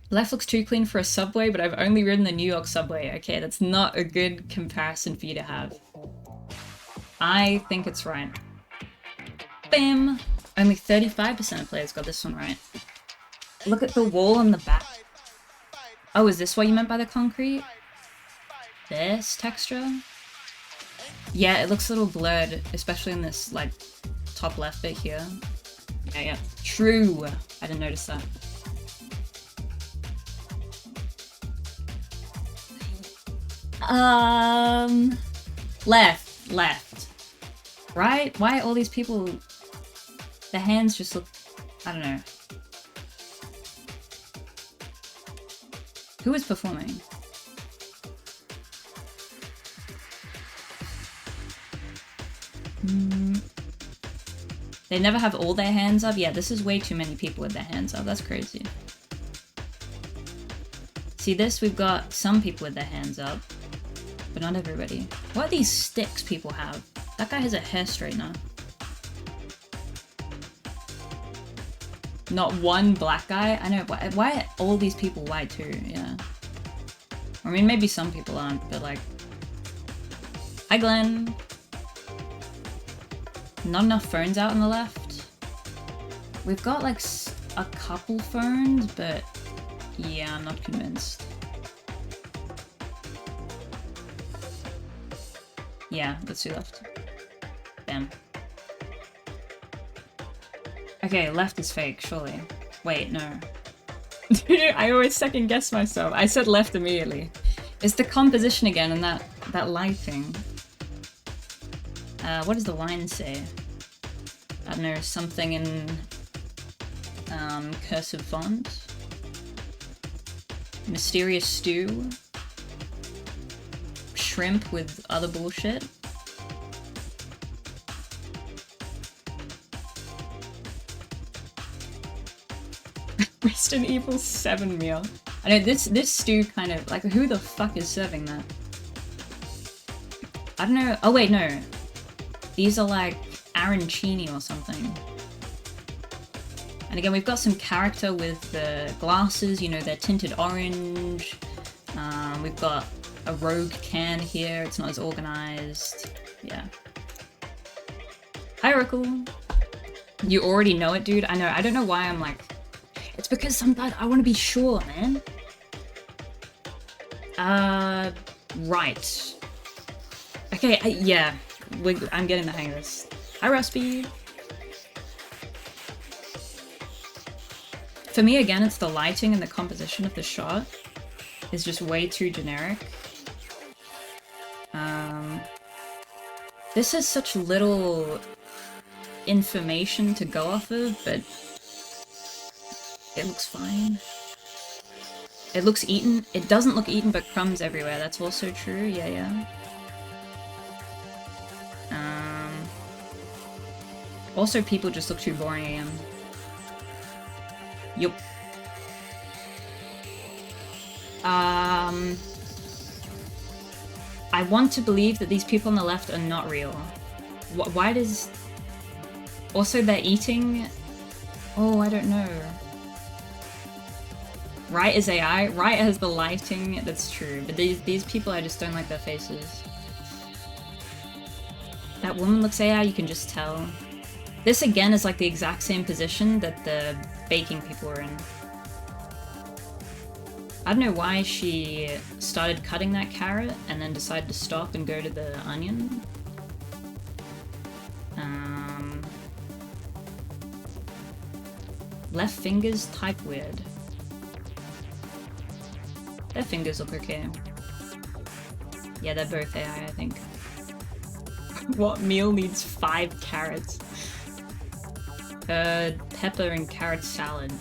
Left looks too clean for a subway, but I've only ridden the New York subway. Okay, that's not a good comparison for you to have. I think it's right. Bam! Only 35% of players got this one right. Look at the wall on the back. Oh, is this what you meant by the concrete? This texture? Yeah, it looks a little blurred, especially in this, like, top left bit here. Yeah. True! I didn't notice that. Left. Right? Why all these people... The hands just look... I don't know. Who is performing? They never have all their hands up? Yeah, this is way too many people with their hands up. That's crazy. See this? We've got some people with their hands up, but not everybody. What are these sticks people have? That guy has a hair straightener. Not one black guy? I know, why are all these people white too? Yeah. I mean, maybe some people aren't, but like... Hi, Glenn! Not enough phones out on the left. We've got like a couple phones, but yeah, I'm not convinced. Yeah, let's do left. Bam. Okay, left is fake, surely. Wait, no. I always second guess myself. I said left immediately. It's the composition again and that lighting. What does the line say? I don't know, something in cursive font. Mysterious stew. Shrimp with other bullshit. Resident Evil 7 meal. I know this stew kind of like, who the fuck is serving that? I don't know. Oh wait, no. These are like arancini or something. And again, we've got some character with the glasses, you know, they're tinted orange. We've got a rogue can here, it's not as organized. Yeah. Hi, Oracle. You already know it, dude. I know, I don't know why I'm like... It's because sometimes I want to be sure, man. Right. Okay, yeah. I'm getting the hang of this. Hi, Rusby. For me, again, it's the lighting and the composition of the shot is just way too generic. This has such little information to go off of, but it looks fine. It looks eaten. It doesn't look eaten, but crumbs everywhere. That's also true. Yeah. Also, people just look too boring again. Yup. I want to believe that these people on the left are not real. Why does... Also, they're eating... Oh, I don't know. Right is AI. Right has the lighting. That's true. But these people, I just don't like their faces. That woman looks AI, you can just tell. This, again, is like the exact same position that the baking people were in. I don't know why she started cutting that carrot and then decided to stop and go to the onion. Left fingers type weird. Their fingers look okay. Yeah, they're both AI, I think. What meal needs 5 carrots? Pepper and carrot salad.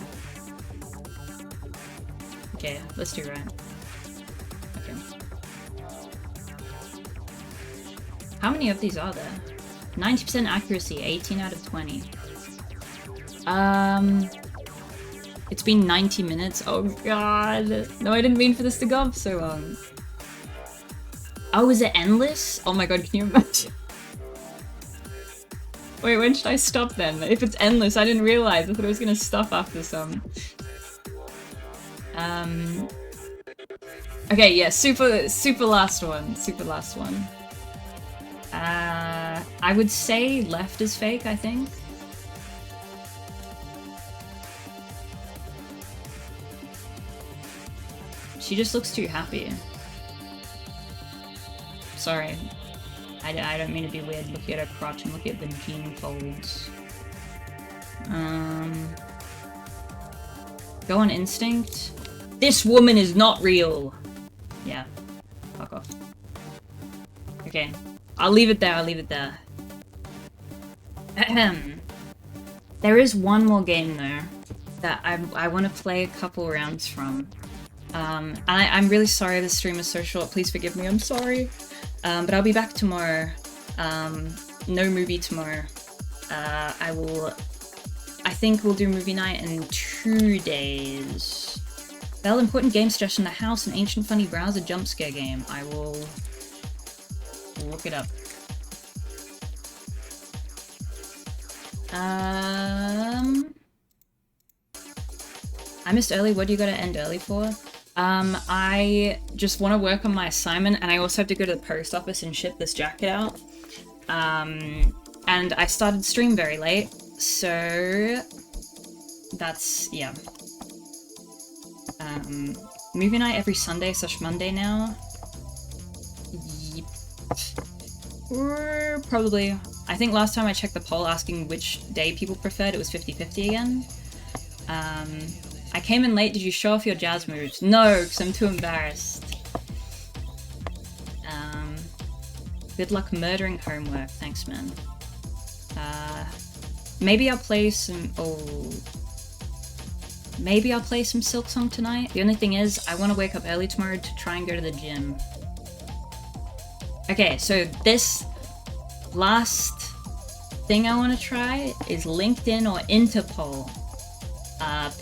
Okay, let's do right. Okay. How many of these are there? 90% accuracy, 18 out of 20. It's been 90 minutes. Oh god. No, I didn't mean for this to go up so long. Oh, is it endless? Oh my god, can you imagine? Wait, when should I stop then? If it's endless, I didn't realize. I thought it was gonna stop after some. Okay, yeah, super last one. Super last one. I would say left is fake, I think. She just looks too happy. Sorry. I don't mean to be weird. Look at her crotch and look at the gene folds. Go on instinct. This woman is not real! Yeah. Fuck off. Okay. I'll leave it there, I'll leave it there. Ahem. There is one more game though that I want to play a couple rounds from. And I'm really sorry this stream is so short, please forgive me, I'm sorry. But I'll be back tomorrow. No movie tomorrow. I think we'll do movie night in 2 days. Bell, important game suggestion, The House, an ancient funny browser jump scare game. I will look it up. I missed early, what do you gotta end early for? I just want to work on my assignment, and I also have to go to the post office and ship this jacket out. And I started stream very late, so that's, yeah. Movie night every Sunday / Monday now. Yep. Probably. I think last time I checked the poll asking which day people preferred, it was 50-50 again. I came in late, did you show off your jazz moves? No, because I'm too embarrassed. Good luck murdering homework, thanks man. Maybe I'll play some, maybe I'll play some Silk Song tonight. The only thing is, I want to wake up early tomorrow to try and go to the gym. Okay, so this last thing I want to try is LinkedIn or Interpol.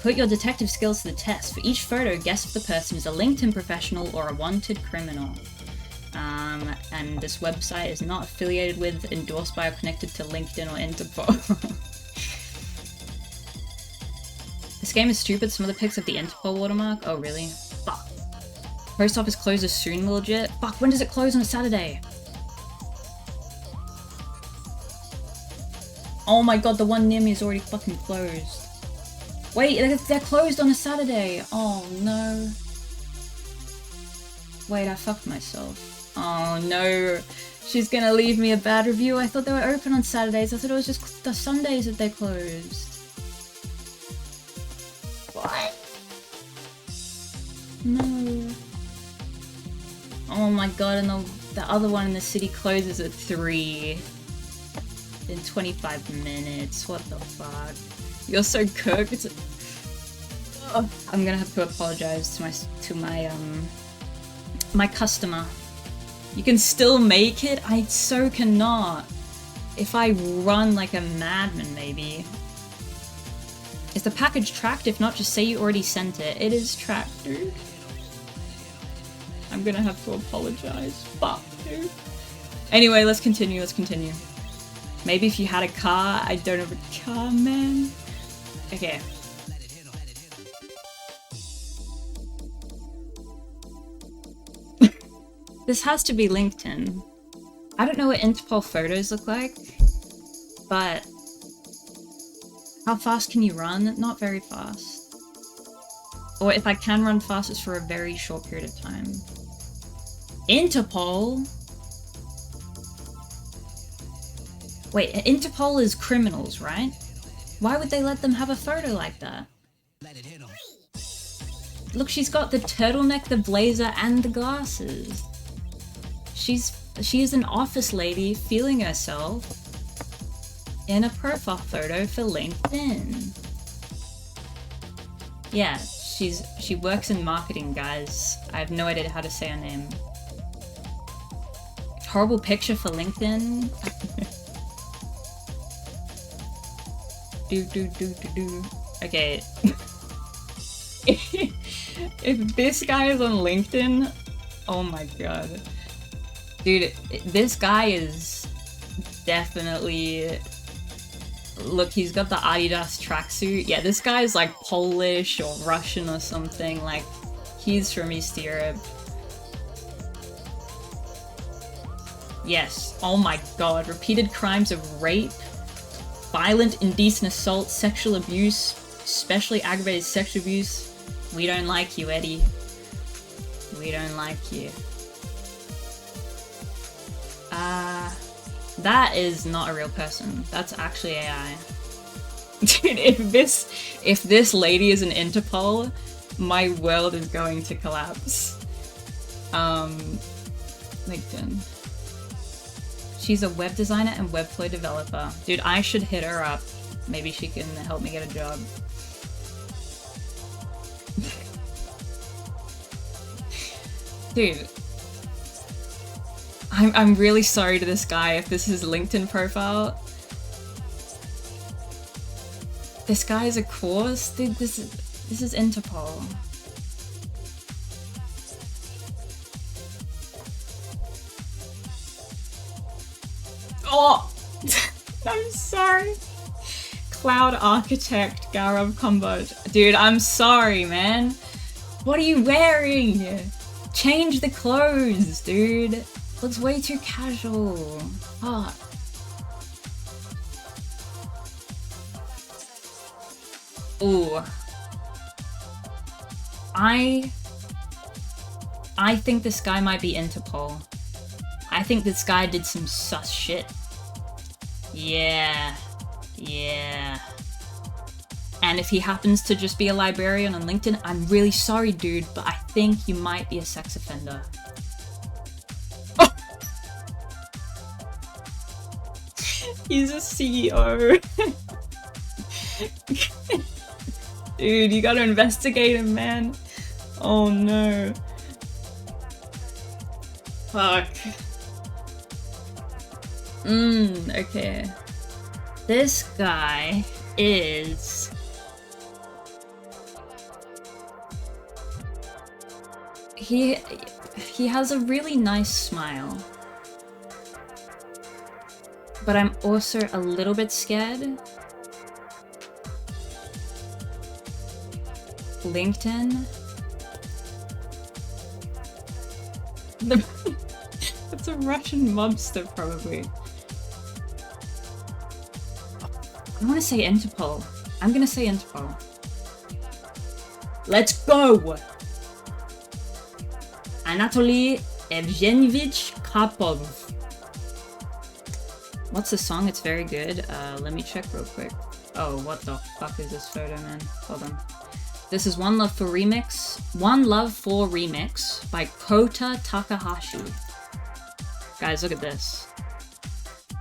Put your detective skills to the test. For each photo, guess if the person is a LinkedIn professional or a wanted criminal. And this website is not affiliated with, endorsed by, or connected to LinkedIn or Interpol. This game is stupid. Some of the pics have the Interpol watermark. Oh, really? Fuck. Post office closes soon, legit. Fuck, when does it close on a Saturday? Oh my god, the one near me is already fucking closed. Wait, they're closed on a Saturday! Oh no. Wait, I fucked myself. Oh no. She's gonna leave me a bad review. I thought they were open on Saturdays. I thought it was just the Sundays that they closed. What? No. Oh my god, and the other one in the city closes at 3 in 25 minutes. What the fuck? You're so cooked. Ugh. I'm gonna have to apologize to my customer. You can still make it? I so cannot. If I run like a madman, maybe. Is the package tracked? If not, just say you already sent it. It is tracked, dude. I'm gonna have to apologize. Fuck, dude. Anyway, let's continue, Maybe if you had a car. I don't have a car, man. Okay. This has to be LinkedIn. I don't know what Interpol photos look like, but how fast can you run? Not very fast. Or if I can run fast, it's for a very short period of time. Interpol? Wait, Interpol is criminals, right? Why would they let them have a photo like that? Look, she's got the turtleneck, the blazer, and the glasses. She is an office lady feeling herself in a profile photo for LinkedIn. Yeah, she works in marketing, guys. I have no idea how to say her name. Horrible picture for LinkedIn. do. Okay. If this guy is on LinkedIn, oh my god. Dude, this guy is definitely... Look, he's got the Adidas tracksuit. Yeah, this guy's like Polish or Russian or something. Like, he's from East Europe. Yes. Oh my god. Repeated crimes of rape, violent, indecent assault, sexual abuse, especially aggravated sexual abuse. We don't like you, Eddie. We don't like you. That is not a real person. That's actually AI. Dude, if this lady is an Interpol, my world is going to collapse. LinkedIn. She's a web designer and Webflow developer. Dude, I should hit her up. Maybe she can help me get a job. Dude. I'm really sorry to this guy if this is his LinkedIn profile. This guy is a course? Dude, this is Interpol. Oh! I'm sorry. Cloud Architect Gaurav Kumbhaj. Dude, I'm sorry, man. What are you wearing? Change the clothes, dude. Looks way too casual. Oh. Ooh. I think this guy might be Interpol. I think this guy did some sus shit. Yeah. Yeah. And if he happens to just be a librarian on LinkedIn, I'm really sorry, dude, but I think you might be a sex offender. Oh! He's a CEO. Dude, you gotta investigate him, man. Oh no. Fuck. Okay. This guy is... He has a really nice smile. But I'm also a little bit scared. LinkedIn. That's a Russian mobster, probably. I want to say Interpol. I'm gonna say Interpol. Let's go! Anatoly Evgenyevich Karpov. What's the song? It's very good. Let me check real quick. Oh, what the fuck is this photo, man? Hold on. This is One Love for Remix. One Love for Remix by Kota Takahashi. Guys, look at this.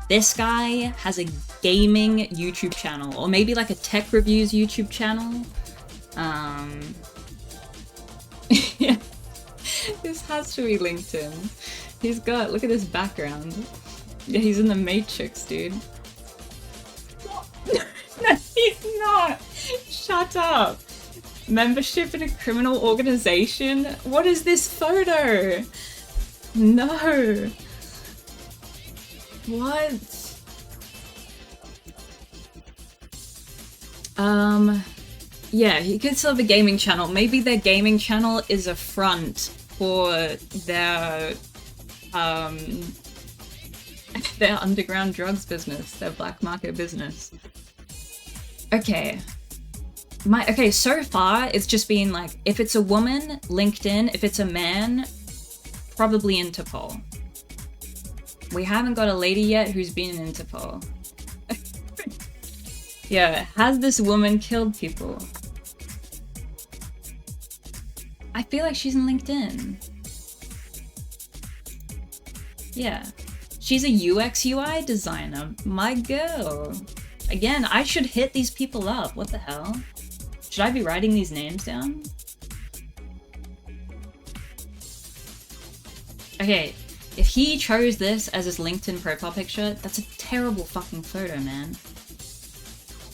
This guy has a gaming YouTube channel, or maybe like a tech reviews YouTube channel. Yeah. This has to be LinkedIn. He's got, look at this background. Yeah, he's in the Matrix, dude. No, he's not! Shut up! Membership in a criminal organization? What is this photo? No! What? Yeah, he could still have a gaming channel. Maybe their gaming channel is a front for their underground drugs business, their black market business. Okay. Okay, so far it's just been like, if it's a woman, LinkedIn, if it's a man, probably Interpol. We haven't got a lady yet who's been in Interpol. Yeah, has this woman killed people? I feel like she's in LinkedIn. Yeah. She's a UX UI designer. My girl. Again, I should hit these people up. What the hell? Should I be writing these names down? Okay, if he chose this as his LinkedIn profile picture, that's a terrible fucking photo, man.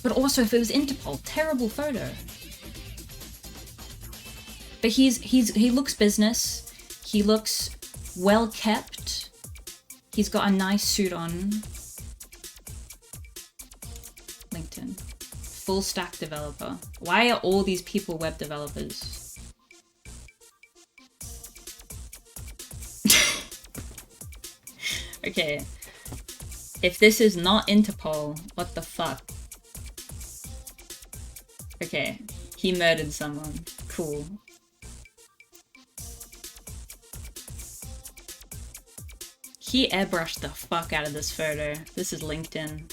But also, if it was Interpol, terrible photo. But he looks business. He looks well kept. He's got a nice suit on. LinkedIn. Full stack developer. Why are all these people web developers? Okay. If this is not Interpol, what the fuck? Okay. He murdered someone. Cool. He airbrushed the fuck out of this photo. This is LinkedIn.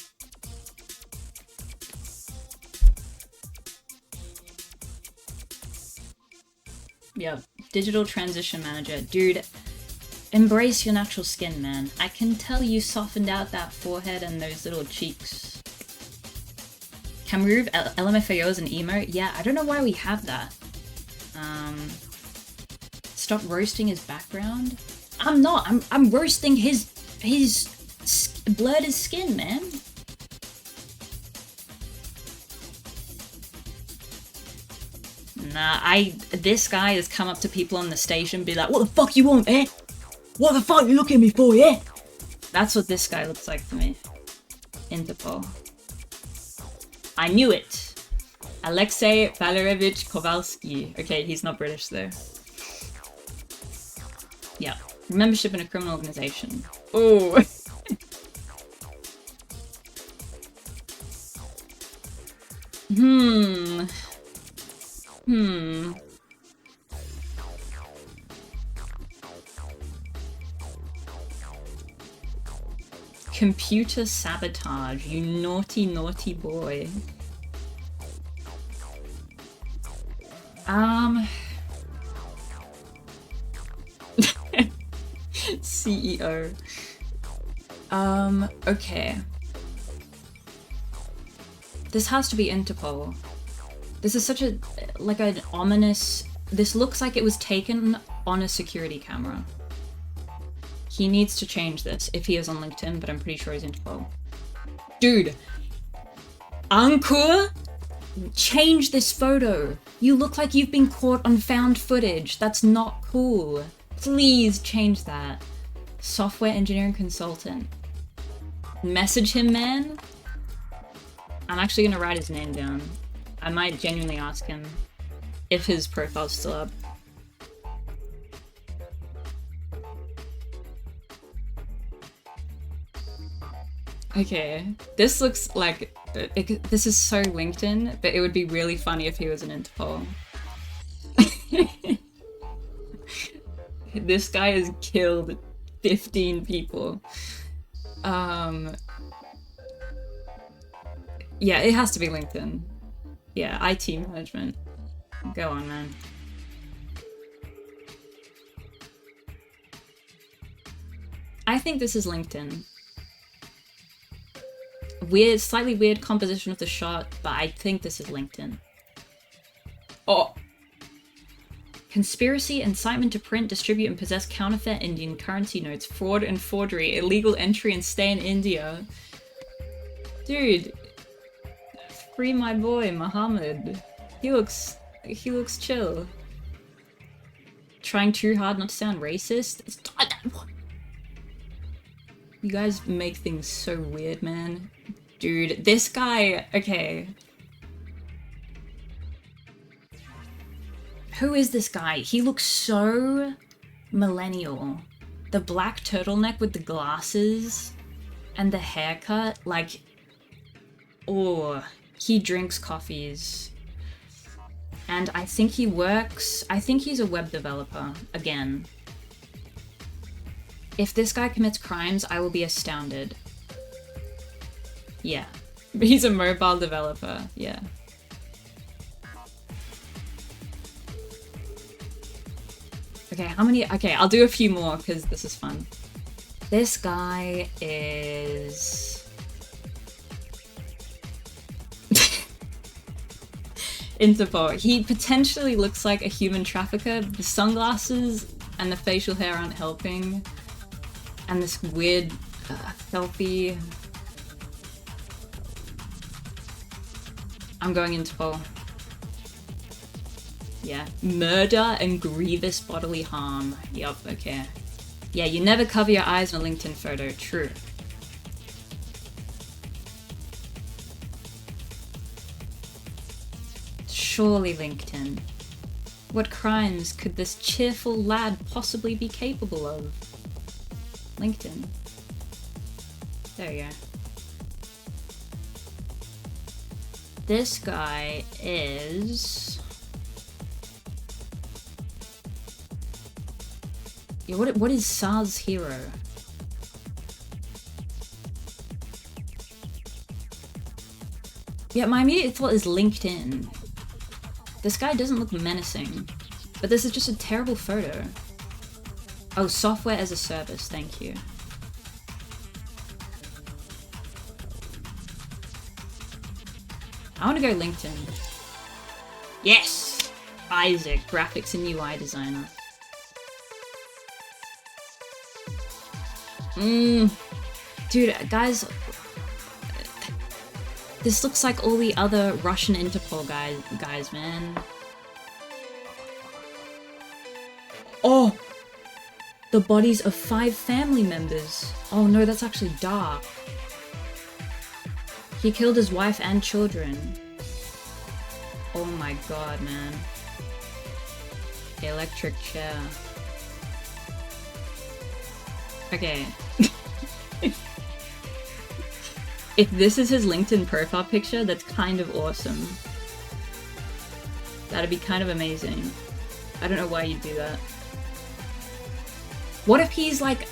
Yep. Digital transition manager. Dude, embrace your natural skin, man. I can tell you softened out that forehead and those little cheeks. Can we remove LMFAO as an emote? Yeah, I don't know why we have that. Stop roasting his background? I'm not. I'm roasting his blurred his skin, man. Nah, this guy has come up to people on the station and be like, what the fuck you want, eh? What the fuck you looking at me for, yeah? That's what this guy looks like to me. Interpol. I knew it. Alexei Valerievich Kowalski. Okay, he's not British though. Yeah. Membership in a criminal organization. Oh. Computer sabotage, you naughty, naughty boy. CEO. Okay. This has to be Interpol. This is such a, like an ominous, this looks like it was taken on a security camera. He needs to change this if he is on LinkedIn, but I'm pretty sure he's Interpol. Dude! Ankur? Change this photo! You look like you've been caught on found footage. That's not cool. Please change that. Software engineering consultant. Message him, man. I'm actually gonna write his name down. I might genuinely ask him if his profile's still up. Okay, this looks like, this is so LinkedIn, but it would be really funny if he was an Interpol. This guy has killed 15 people. Yeah, it has to be LinkedIn. Yeah, IT management. Go on, man. I think this is LinkedIn. Weird, slightly weird composition of the shot, but I think this is LinkedIn. Oh! Conspiracy, incitement to print, distribute, and possess counterfeit Indian currency notes, fraud and forgery, illegal entry and stay in India. Dude, free my boy, Muhammad. He looks chill. Trying too hard not to sound racist? You guys make things so weird, man. Dude, this guy, okay. Who is this guy? He looks so millennial. The black turtleneck with the glasses and the haircut, like, oh, he drinks coffees. And I think he works, I think he's a web developer, again. If this guy commits crimes, I will be astounded. Yeah. He's a mobile developer, yeah. Okay, how many? Okay, I'll do a few more because this is fun. This guy is... Interpol. He potentially looks like a human trafficker. The sunglasses and the facial hair aren't helping. And this weird selfie. I'm going Interpol. Yeah. Murder and grievous bodily harm. Yup, okay. Yeah, you never cover your eyes in a LinkedIn photo. True. Surely LinkedIn. What crimes could this cheerful lad possibly be capable of? LinkedIn. There you go. This guy is... Yeah, what is SARS hero? Yeah, my immediate thought is LinkedIn. This guy doesn't look menacing, but this is just a terrible photo. Oh, software as a service, thank you. I want to go LinkedIn. Yes! Isaac, graphics and UI designer. Dude, guys, this looks like all the other Russian Interpol guys, man. Oh! The bodies of 5 family members. Oh no, that's actually dark. He killed his wife and children. Oh my god, man. Electric chair. Okay. If this is his LinkedIn profile picture, that's kind of awesome. That'd be kind of amazing. I don't know why you'd do that. What if he's like,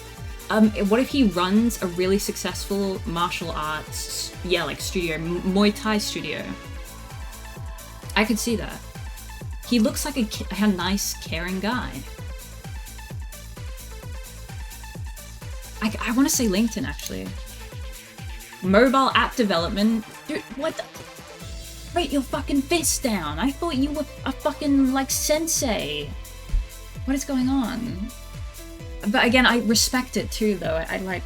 what if he runs a really successful martial arts, yeah, like studio, Muay Thai studio? I could see that. He looks like a nice, caring guy. I want to say LinkedIn, actually. Mobile app development? Dude, what the... Put your fucking fist down! I thought you were a fucking, like, sensei! What is going on? But again, I respect it too, though. I like...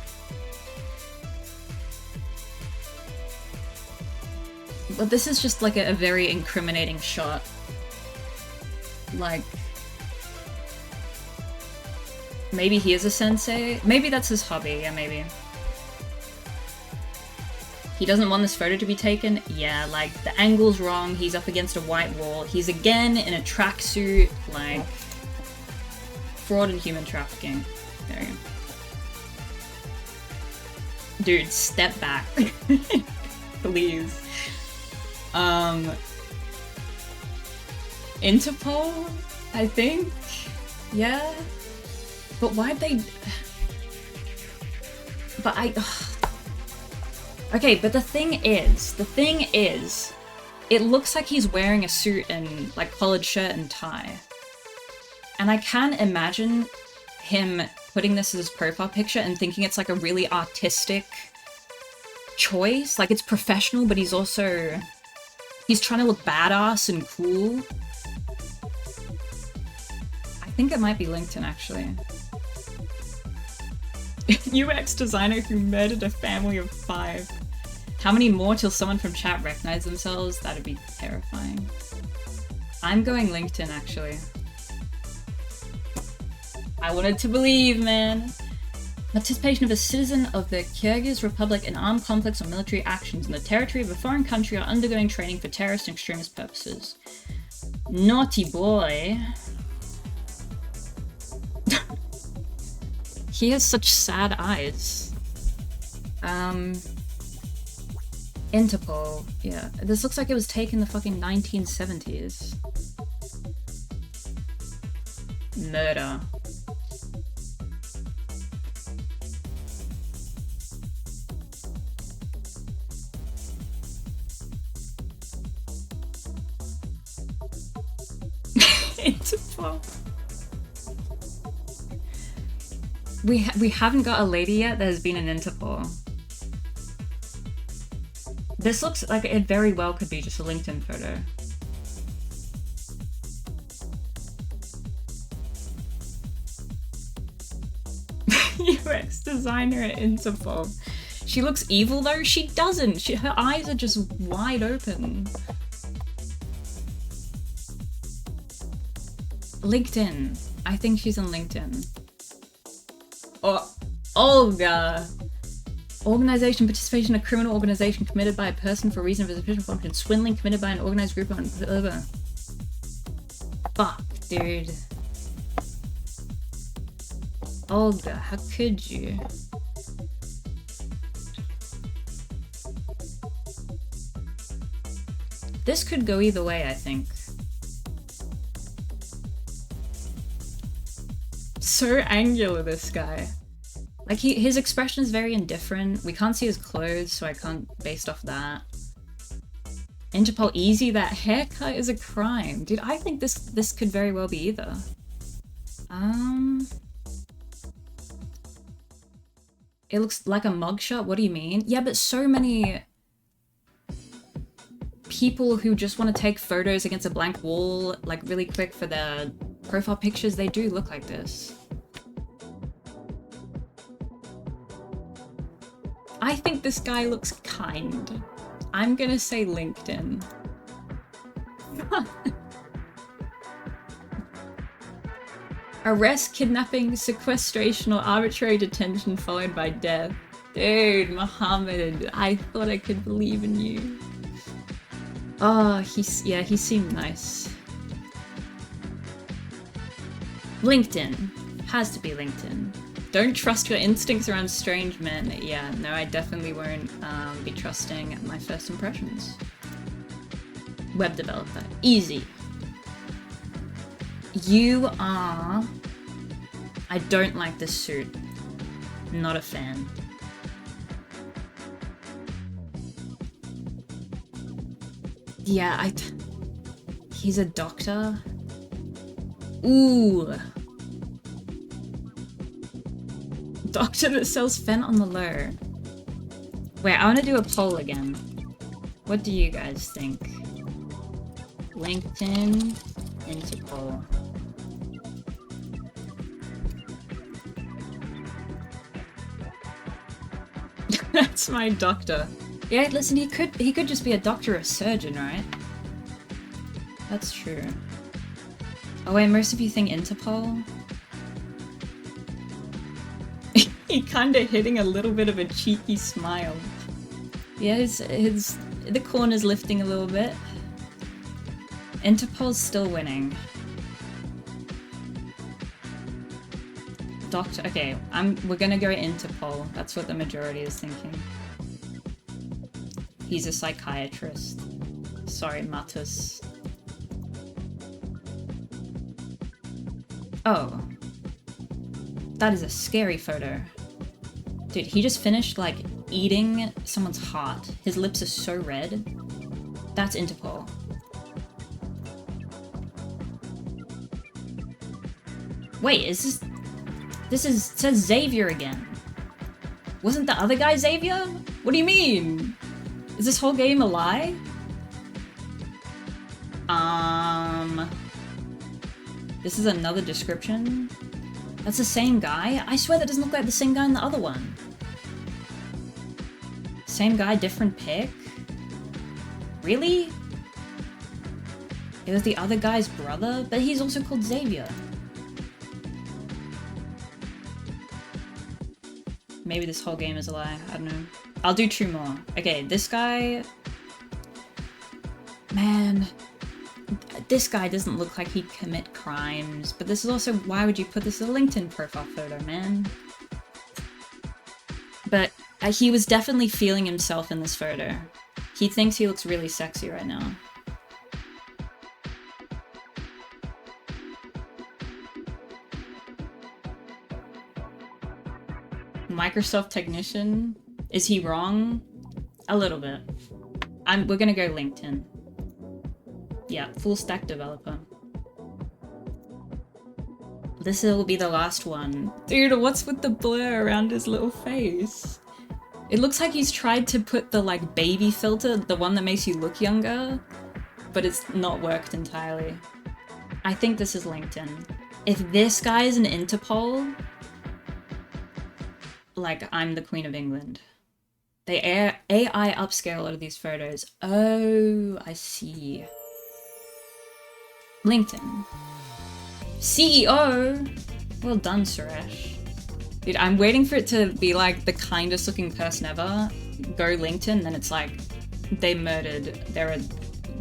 But this is just, like, a very incriminating shot. Like... Maybe he is a sensei? Maybe that's his hobby, yeah, maybe. He doesn't want this photo to be taken? Yeah, like, the angle's wrong, he's up against a white wall, he's again in a tracksuit, like... Fraud and human trafficking. There you go. Dude, step back. Please. Interpol? I think? Yeah? But why'd they... But Okay, but the thing is, it looks like he's wearing a suit and like collared shirt and tie. And I can imagine him putting this as his profile picture and thinking it's like a really artistic choice. Like it's professional, but he's trying to look badass and cool. I think it might be LinkedIn actually. UX designer who murdered a family of 5. How many more till someone from chat recognize themselves? That'd be terrifying. I'm going LinkedIn actually. I wanted to believe, man. Participation of a citizen of the Kyrgyz Republic in armed conflicts or military actions in the territory of a foreign country or undergoing training for terrorist and extremist purposes. Naughty boy. He has such sad eyes. Interpol. Yeah, this looks like it was taken in the fucking 1970s. Murder. Interpol. We haven't got a lady yet that has been in Interpol. This looks like it very well could be just a LinkedIn photo. UX designer at Interpol. She looks evil though? She doesn't. Her eyes are just wide open. LinkedIn. I think she's on LinkedIn. Oh, Olga. Organization participation in a criminal organization committed by a person for a reason of his official function. Swindling committed by an organized group on. Fuck, dude. Olga, how could you? This could go either way, I think. So angular, this guy. Like, his expression is very indifferent. We can't see his clothes, so I can't based off that. Interpol easy, that haircut is a crime. Dude, I think this could very well be either. It looks like a mugshot, what do you mean? Yeah, but so many people who just want to take photos against a blank wall, like really quick for their profile pictures, they do look like this. I think this guy looks kind. I'm gonna say LinkedIn. Arrest, kidnapping, sequestration, or arbitrary detention followed by death. Dude, Mohammed, I thought I could believe in you. Oh, he seemed nice. LinkedIn. Has to be LinkedIn. Don't trust your instincts around strange men. Yeah, no, I definitely won't be trusting my first impressions. Web developer. Easy. You are... I don't like this suit. Not a fan. Yeah, he's a doctor. Ooh. Doctor that sells Fen on the low. Wait, I want to do a poll again. What do you guys think? LinkedIn, Interpol. That's my doctor. Yeah, listen, he could just be a doctor or a surgeon, right? That's true. Oh wait, most of you think Interpol? He kinda hitting a little bit of a cheeky smile. Yeah, the corner's lifting a little bit. Interpol's still winning. Doctor, okay, we're gonna go Interpol. That's what the majority is thinking. He's a psychiatrist. Sorry, Matus. Oh. That is a scary photo. Dude, he just finished, like, eating someone's heart. His lips are so red. That's Interpol. Wait, is this... This is... says Xavier again. Wasn't the other guy Xavier? What do you mean? Is this whole game a lie? This is another description? That's the same guy? I swear that doesn't look like the same guy in the other one. Same guy, different pic? Really? It was the other guy's brother? But he's also called Xavier. Maybe this whole game is a lie. I don't know. I'll do 2 more. Okay, this guy... Man... This guy doesn't look like he'd commit crimes, but this is also... Why would you put this as a LinkedIn profile photo, man? But he was definitely feeling himself in this photo. He thinks he looks really sexy right now. Microsoft technician? Is he wrong? A little bit. We're gonna go LinkedIn. Yeah, full stack developer. This will be the last one. Dude, what's with the blur around his little face? It looks like he's tried to put the like baby filter, the one that makes you look younger, but it's not worked entirely. I think this is LinkedIn. If this guy is an Interpol, like, I'm the Queen of England. They AI upscale a lot of these photos. Oh, I see. LinkedIn. CEO! Well done, Suresh. Dude, I'm waiting for it to be like the kindest looking person ever. Go LinkedIn, then it's like, they're a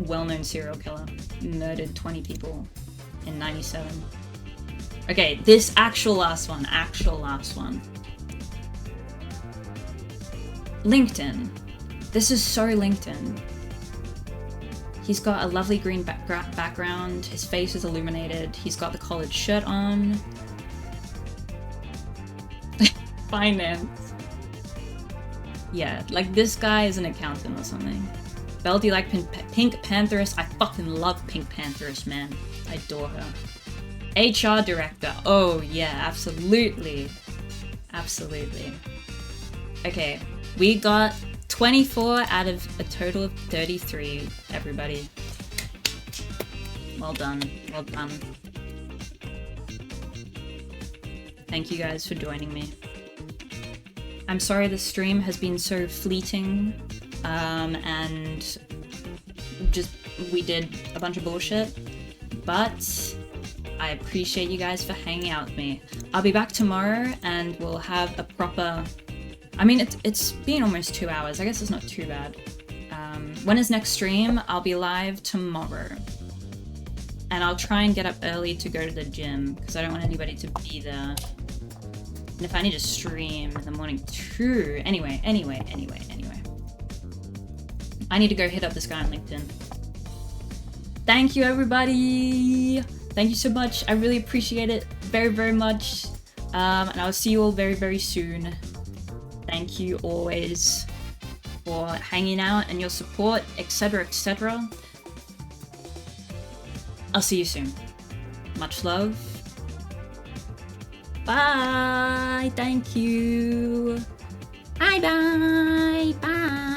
well-known serial killer. Murdered 20 people in 97. Okay, this actual last one. LinkedIn. This is so LinkedIn. He's got a lovely green background, his face is illuminated, he's got the collared shirt on. Finance. Yeah, like this guy is an accountant or something. Belle, do you like Pink Pantheress? I fucking love Pink Pantheress, man. I adore her. HR director. Oh yeah, absolutely. Absolutely. Okay, we got 24 out of a total of 33, everybody. Well done, well done. Thank you guys for joining me. I'm sorry the stream has been so fleeting, and just, we did a bunch of bullshit, but I appreciate you guys for hanging out with me. I'll be back tomorrow and we'll have a proper... I mean, it's been almost 2 hours. I guess it's not too bad. When is next stream? I'll be live tomorrow. And I'll try and get up early to go to the gym, because I don't want anybody to be there. And if I need to stream in the morning too... Anyway. I need to go hit up this guy on LinkedIn. Thank you, everybody! Thank you so much. I really appreciate it very, very much. And I'll see you all very, very soon. Thank you always for hanging out and your support, etc., etc. I'll see you soon. Much love. Bye. Thank you. Bye. Bye.